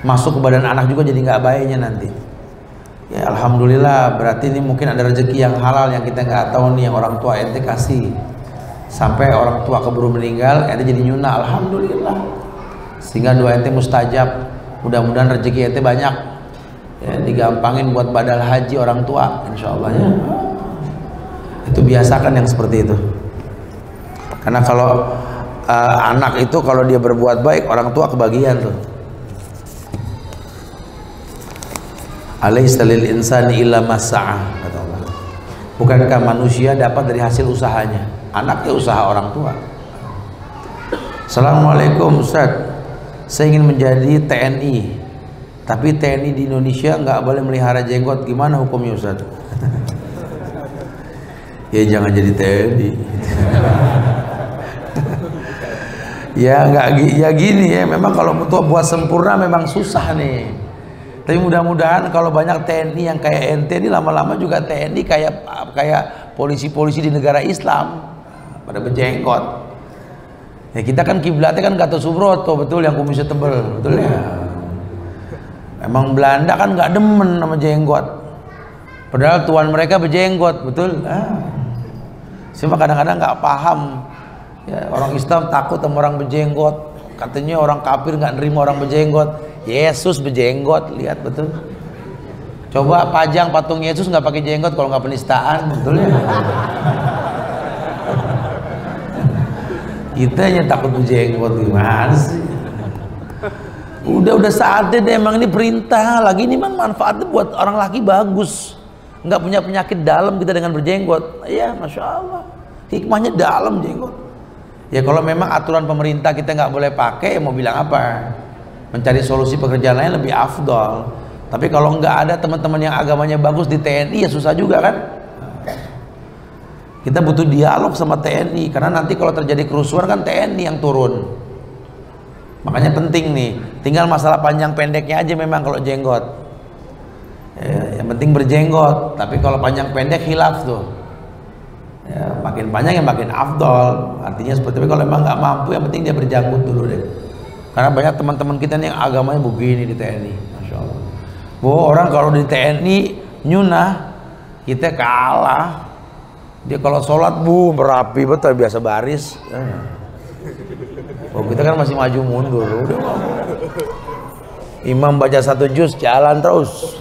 Masuk ke badan anak juga jadi nggak baiknya nanti. Ya alhamdulillah, berarti ini mungkin ada rezeki yang halal yang kita nggak tahu nih, yang orang tua ente kasih. Sampai orang tua keburu meninggal, ente jadi nyuna, alhamdulillah. Sehingga doa ente mustajab. Mudah-mudahan rezeki ente banyak. Ya, digampangin buat badal haji orang tua, insya Allah ya. Itu biasakan yang seperti itu. Karena kalau anak itu kalau dia berbuat baik, orang tua kebagian tuh. Alaisa lil insani illa ma sa'a, kata Allah. Bukankah manusia dapat dari hasil usahanya? Anaknya usaha orang tua. Assalamualaikum Ustaz. Saya ingin menjadi TNI, tapi TNI di Indonesia nggak boleh melihara jenggot, gimana hukumnya Ustaz? Ya jangan jadi TNI. Ya nggak, ya gini ya, memang kalau buat sempurna memang susah nih. Tapi mudah-mudahan kalau banyak TNI yang kayak ente ini, lama-lama juga TNI kayak polisi-polisi di negara Islam pada berjenggot. Ya kita kan kiblatnya kan Gatot Subroto, betul, yang kumisnya tebel, betul ya. Emang Belanda kan nggak demen sama jenggot, padahal tuan mereka berjenggot, betul. Cuma kadang-kadang nggak paham. Ya, orang Islam takut sama orang berjenggot, katanya orang kafir nggak nerima orang berjenggot. Yesus berjenggot, lihat betul. Coba pajang patung Yesus nggak pakai jenggot kalau nggak penistaan, betul ya. Kita hanya takut berjenggot, gimana sih? Udah saatnya deh, emang ini perintah lagi, ini memang manfaatnya buat orang laki bagus, nggak punya penyakit dalam kita dengan berjenggot. Ya masya Allah, hikmahnya dalam jenggot. Ya kalau memang aturan pemerintah kita nggak boleh pakai, ya mau bilang apa? Mencari solusi pekerjaan lain lebih afdol. Tapi kalau nggak ada teman-teman yang agamanya bagus di TNI, ya susah juga kan? Kita butuh dialog sama TNI, karena nanti kalau terjadi kerusuhan kan TNI yang turun. Makanya penting nih, tinggal masalah panjang pendeknya aja memang kalau jenggot. Ya, yang penting berjenggot, tapi kalau panjang pendek khilaf tuh. Ya, makin panjang ya makin afdol. Artinya seperti itu. Kalau memang nggak mampu, yang penting dia berjanggut dulu deh. Karena banyak teman-teman kita nih yang agamanya begini di TNI, masya Allah. Bahwa orang kalau di TNI nyunah, kita kalah. Dia kalau sholat berapi betul, biasa baris. Oh kita kan masih maju mundur. Udah, imam baca 1 juz jalan terus.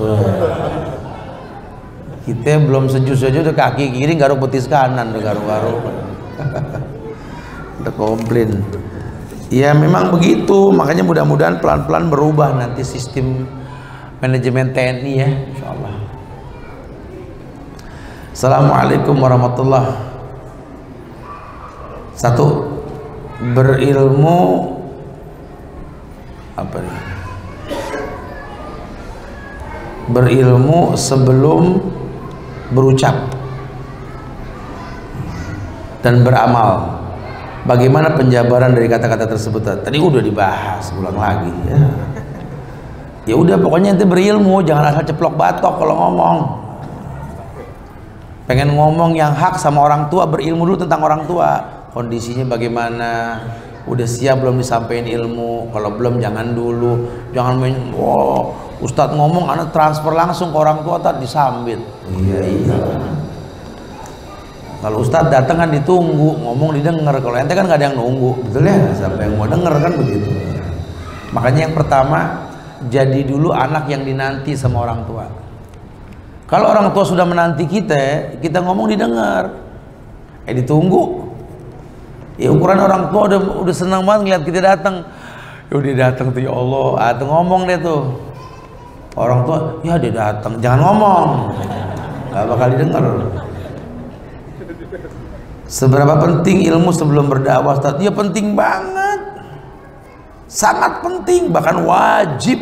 Kita belum sejus aja udah kaki kiri garuk betis kanan, udah garuk-garuk. Udah komplain. Ya memang begitu, makanya mudah-mudahan pelan-pelan berubah nanti sistem manajemen TNI ya, insyaallah. Assalamualaikum warahmatullahi wabarakatuh. 1. Berilmu apa nih? Berilmu sebelum berucap dan beramal. Bagaimana penjabaran dari kata-kata tersebut? Tadi udah dibahas, ulang lagi ya. Ya udah, pokoknya ente berilmu, jangan asal ceplok batok kalau ngomong. Pengen ngomong yang hak sama orang tua, berilmu dulu tentang orang tua. Kondisinya bagaimana? Udah siap belum disampaikan ilmu? Kalau belum jangan dulu. Jangan main, Ustadz ngomong, anak transfer langsung ke orang tua, tak disambit. Iya. Kalau Ustadz datang kan ditunggu, ngomong didengar. Kalau ente kan nggak ada yang nunggu, betul ya? Siapa yang mau denger kan begitu. Makanya yang pertama, jadi dulu anak yang dinanti sama orang tua. Kalau orang tua sudah menanti kita ngomong didengar, ditunggu. Ya ukuran orang tua udah senang banget ngeliat kita datang. Udah datang tuh, ya Allah, tuh ngomong deh tuh. Orang tua, ya dia datang, jangan ngomong, nggak bakal didengar. Seberapa penting ilmu sebelum berdakwah? Ya penting banget, sangat penting, bahkan wajib.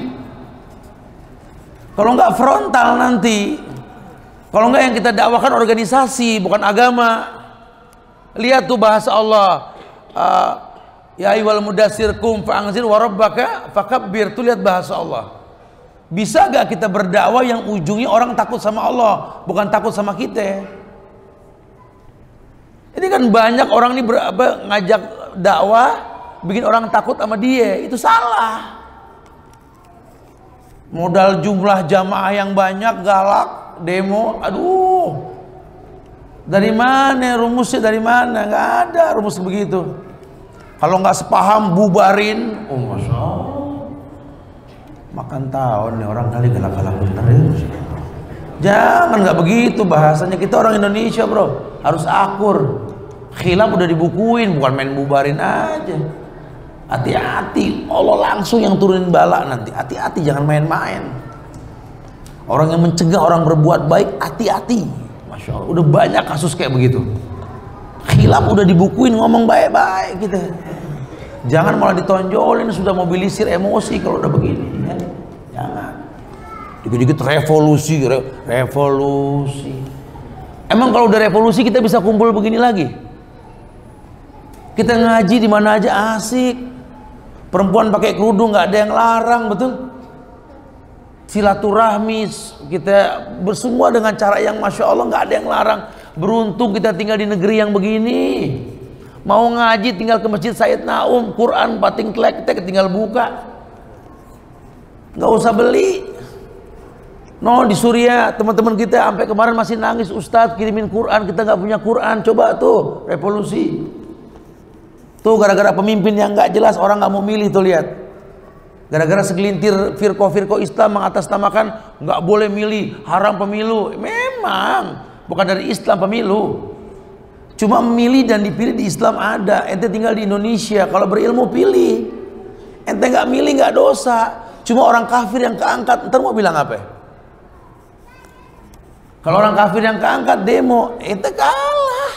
Kalau nggak frontal nanti, kalau nggak yang kita dakwahkan organisasi bukan agama. Lihat tuh bahasa Allah, ya ayyuhal mudassir qum fa'anzir wa rabbaka fakabbir. Tuh lihat bahasa Allah. Bisa gak kita berdakwah yang ujungnya orang takut sama Allah, bukan takut sama kita? Ini kan banyak orang ini ngajak dakwah bikin orang takut sama dia, itu salah. Modal jumlah jamaah yang banyak, galak, demo, aduh. Dari mana rumusnya, dari mana? Nggak ada rumus begitu. Kalau nggak sepaham bubarin. Oh masya Allah. Makan tahun nih orang kali galak-galak bener ya. Jangan nggak begitu bahasanya. Kita orang Indonesia bro, harus akur. Khilaf udah dibukuin, bukan main bubarin aja. Hati-hati, Allah langsung yang turunin bala nanti. Hati-hati, jangan main-main. Orang yang mencegah orang berbuat baik, hati-hati. Masya Allah, udah banyak kasus kayak begitu. Khilaf udah dibukuin, ngomong baik-baik gitu. Jangan malah ditonjolin, sudah mobilisir emosi kalau udah begini ya. Jangan dikit-dikit revolusi. Emang kalau udah revolusi kita bisa kumpul begini lagi? Kita ngaji di mana aja asik. Perempuan pakai kerudung nggak ada yang larang, betul? Silaturahmi kita bersemua dengan cara yang masya Allah, nggak ada yang larang. Beruntung kita tinggal di negeri yang begini. Mau ngaji tinggal ke Masjid Said Naum, Quran pating tlek-tek tinggal buka. Nggak usah beli. No, di Suriah teman-teman kita sampai kemarin masih nangis, Ustadz kirimin Quran, kita nggak punya Quran. Coba tuh revolusi. Tuh gara-gara pemimpin yang nggak jelas orang nggak mau milih, tuh lihat. Gara-gara segelintir firqah Islam mengatasnamakan nggak boleh milih, haram pemilu. Memang bukan dari Islam pemilu. Cuma memilih dan dipilih di Islam ada. Ente tinggal di Indonesia, kalau berilmu pilih. Ente nggak milih nggak dosa. Cuma orang kafir yang keangkat, ntar mau bilang apa? Kalau orang kafir yang keangkat demo, ente kalah.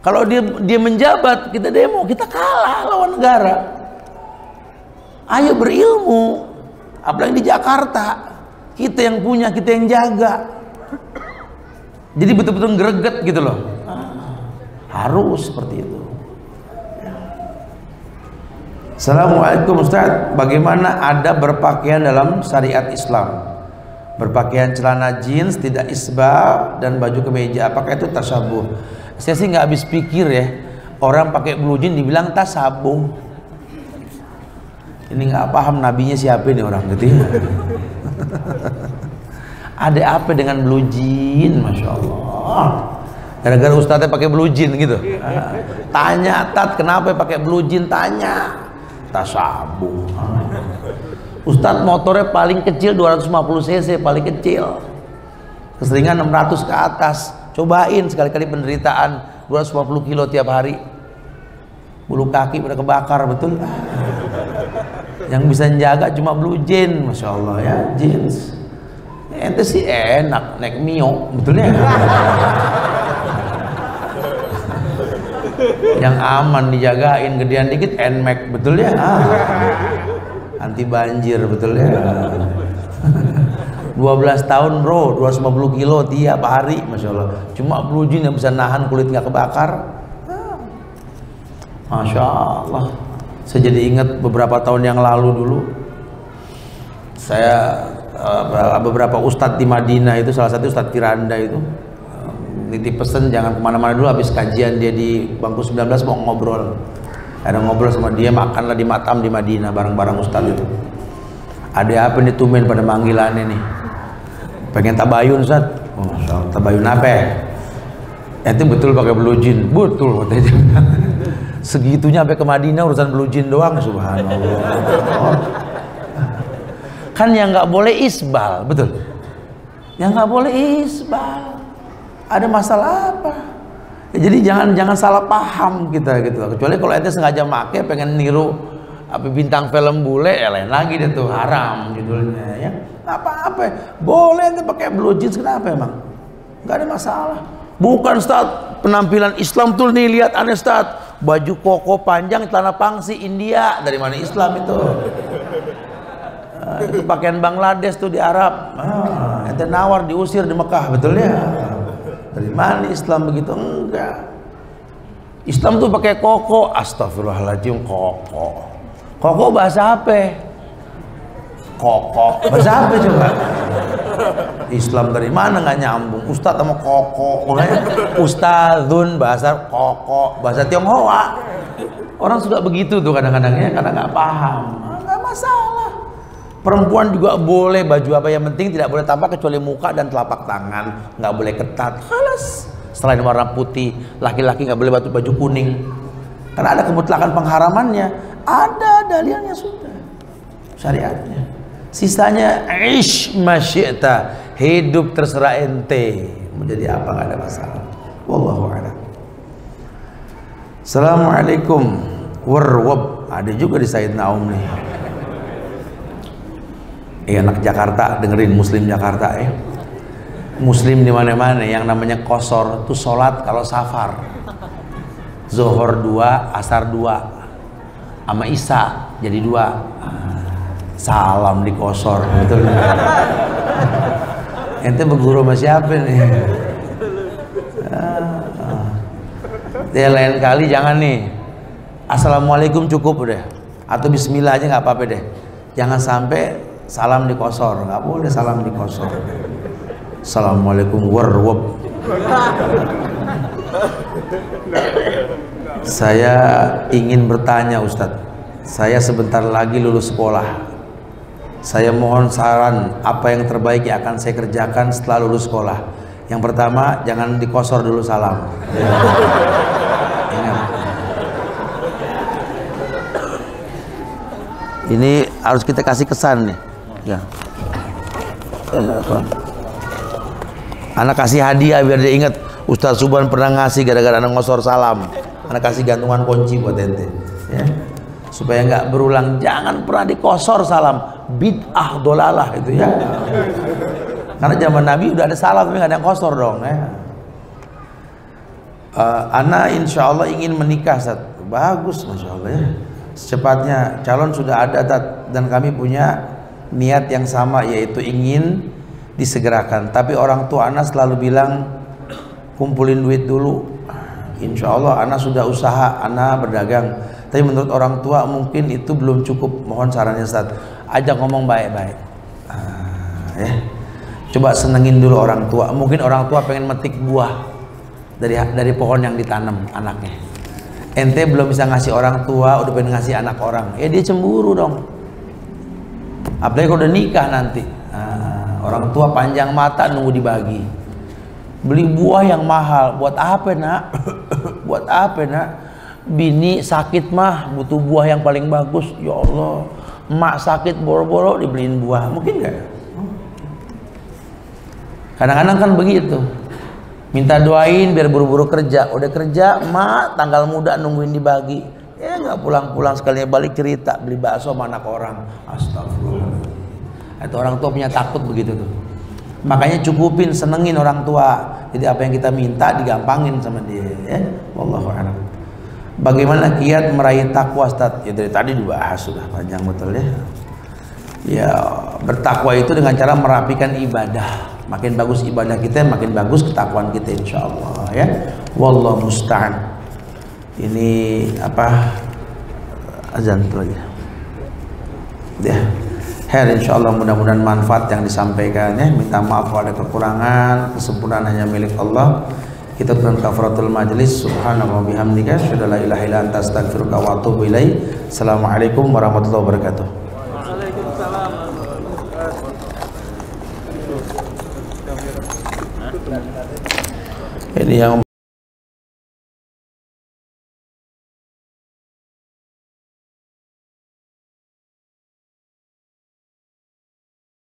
Kalau dia menjabat, kita demo, kita kalah lawan negara. Ayo berilmu, apalagi di Jakarta. Kita yang punya, kita yang jaga. Jadi betul-betul greget gitu loh. Harus seperti itu. Assalamualaikum Ustaz, bagaimana adab berpakaian dalam syariat Islam? Berpakaian celana jeans, tidak isbal, dan baju kemeja, apakah itu tasabuh? Saya sih nggak habis pikir ya, orang pakai blue jeans dibilang tasabuh. Ini nggak paham nabinya siapa nih orang gitu ya. Ada apa dengan blue jeans, masya Allah. Gara-gara ustadznya pakai blue jeans gitu. Tanya, Tat, kenapa pakai blue jeans? Tanya. Tasabuh. Ustadz motornya paling kecil 250 cc, paling kecil. Keseringan 600 ke atas. Cobain sekali-kali penderitaan 250 kilo tiap hari. Bulu kaki pada kebakar, betul. Yang bisa menjaga cuma blue jeans, masya Allah ya, jeans. Ente sih enak naik Mio, betul ya. Yang aman dijagain, gedean dikit NMAX, betul ya. Anti banjir, betul ya. 12 tahun bro, 250 kilo tiap hari, masya Allah. Cuma blue jeans yang bisa nahan kulit nggak kebakar. Masya Allah. Saya jadi ingat beberapa tahun yang lalu dulu, saya beberapa ustadz di Madinah itu, salah satu Ustadz Firanda itu nitip pesen jangan kemana-mana dulu, habis kajian dia di bangku 19 mau ngobrol. Ada ngobrol sama dia, makanlah di matam di Madinah bareng-bareng ustadz itu. Ada apa nih tumben pada manggilannya nih? Pengen tabayun Ustaz. Oh, Masya Allah, tabayun apa ya? Itu betul pakai blue jeans? Betul katanya. Segitunya sampai ke Madinah urusan blue jeans doang, subhanallah. Kan yang nggak boleh isbal, betul? Yang nggak boleh isbal. Ada masalah apa? Ya, jadi jangan salah paham kita gitu. Kecuali kalau ente sengaja make pengen niru apa bintang film bule, ya lain lagi deh tuh, haram judulnya ya. Apa-apa, boleh ente pakai blue jeans, kenapa emang? Nggak ada masalah. Bukan Ustaz, penampilan Islam tuh nih, lihat aneh Ustaz, baju koko panjang, celana pangsi India, dari mana Islam itu? Itu pakaian Bangladesh tuh di Arab. Ente nawar diusir di Mekah, betul ya? Dari mana Islam begitu? Enggak. Islam tuh pakai koko, astagfirullahaladzim, koko. Koko bahasa apa? Koko bahasa apa coba? Islam dari mana nggak nyambung? Ustadz sama koko, ustadzun bahasa koko, bahasa Tionghoa. Orang suka begitu tuh kadang-kadang ya, karena nggak paham. Nggak masalah. Perempuan juga boleh baju apa, yang penting tidak boleh tampak kecuali muka dan telapak tangan, nggak boleh ketat. Halas. Selain warna putih, laki-laki nggak boleh baju kuning. Karena ada kemutlakan pengharamannya, ada dalilnya sudah, syariatnya. Sisanya ish masyita, hidup terserah ente. Menjadi apa nggak ada masalah. Wallahu a'lam. Assalamualaikum warwab. Ada juga di Said Naum nih. Anak Jakarta dengerin, Muslim Jakarta ya. Muslim di mana-mana yang namanya qashar itu sholat kalau safar. Zuhur 2, asar 2, sama isya jadi 2. Salam di qashar, betul. Ente berguru sama siapa nih? Ya lain kali jangan nih assalamualaikum cukup udah, atau bismillah aja nggak apa-apa deh. Jangan sampai salam dikosor, nggak boleh salam dikosor. Assalamualaikum warahmatullahi. Saya ingin bertanya Ustadz, saya sebentar lagi lulus sekolah. Saya mohon saran apa yang terbaik yang akan saya kerjakan setelah lulus sekolah. Yang pertama, jangan dikosor dulu salam. Ingat. Ini harus kita kasih kesan nih. Ya. Anak kasih hadiah biar dia ingat Ustadz Subhan pernah ngasih gara-gara anak ngosor salam. Anak kasih gantungan kunci buat ente. Ya. Supaya nggak berulang, jangan pernah dikosor salam, bid'ah dolalah itu ya. Karena zaman Nabi udah ada salam tapi nggak ada yang kosor dong ya. Ana insya Allah ingin menikah Ustaz. Bagus masya Allah ya. Secepatnya calon sudah ada dan kami punya niat yang sama yaitu ingin disegerakan. Tapi orang tua Ana selalu bilang kumpulin duit dulu. Insya Allah Ana sudah usaha, Ana berdagang. Tapi menurut orang tua mungkin itu belum cukup. Mohon sarannya Ustaz. Ajak ngomong baik-baik. Ya. Coba senengin dulu orang tua. Mungkin orang tua pengen metik buah dari pohon yang ditanam anaknya. Ente belum bisa ngasih orang tua, udah pengen ngasih anak orang. Ya dia cemburu dong. Apalagi kalau udah nikah nanti. Orang tua panjang mata nunggu dibagi. Beli buah yang mahal. Buat apa nak? Buat apa nak? Bini sakit mah butuh buah yang paling bagus. Ya Allah, emak sakit boro-boro dibeliin buah. Mungkin nggak? Kadang-kadang kan begitu. Minta doain biar buru-buru kerja. Udah kerja, emak tanggal muda nungguin dibagi. Ya nggak pulang-pulang sekalinya balik cerita beli bakso sama anak orang. Astagfirullah. Itu orang tua punya takut begitu tuh. Makanya cukupin, senengin orang tua. Jadi apa yang kita minta digampangin sama dia. Ya, wallahu a'lam. Bagaimana kiat meraih takwa Ustaz? Ya dari tadi dibahas sudah panjang betul ya. Ya bertakwa itu dengan cara merapikan ibadah. Makin bagus ibadah kita, makin bagus ketakwaan kita insyaallah ya. Wallahu musta'an. Ini apa? Azan lagi. Ya. Insyaallah mudah-mudahan manfaat yang disampaikan ya. Minta maaf kalau ada kekurangan, kesempurnaan hanya milik Allah. Kita tutup kafaratul majlis. Subhanallah bihamdika asyhadu an la ilaha illa anta astaghfiruka wa atubu ilaik. Assalamualaikum warahmatullahi wabarakatuh. Waalaikumsalam. Ini yang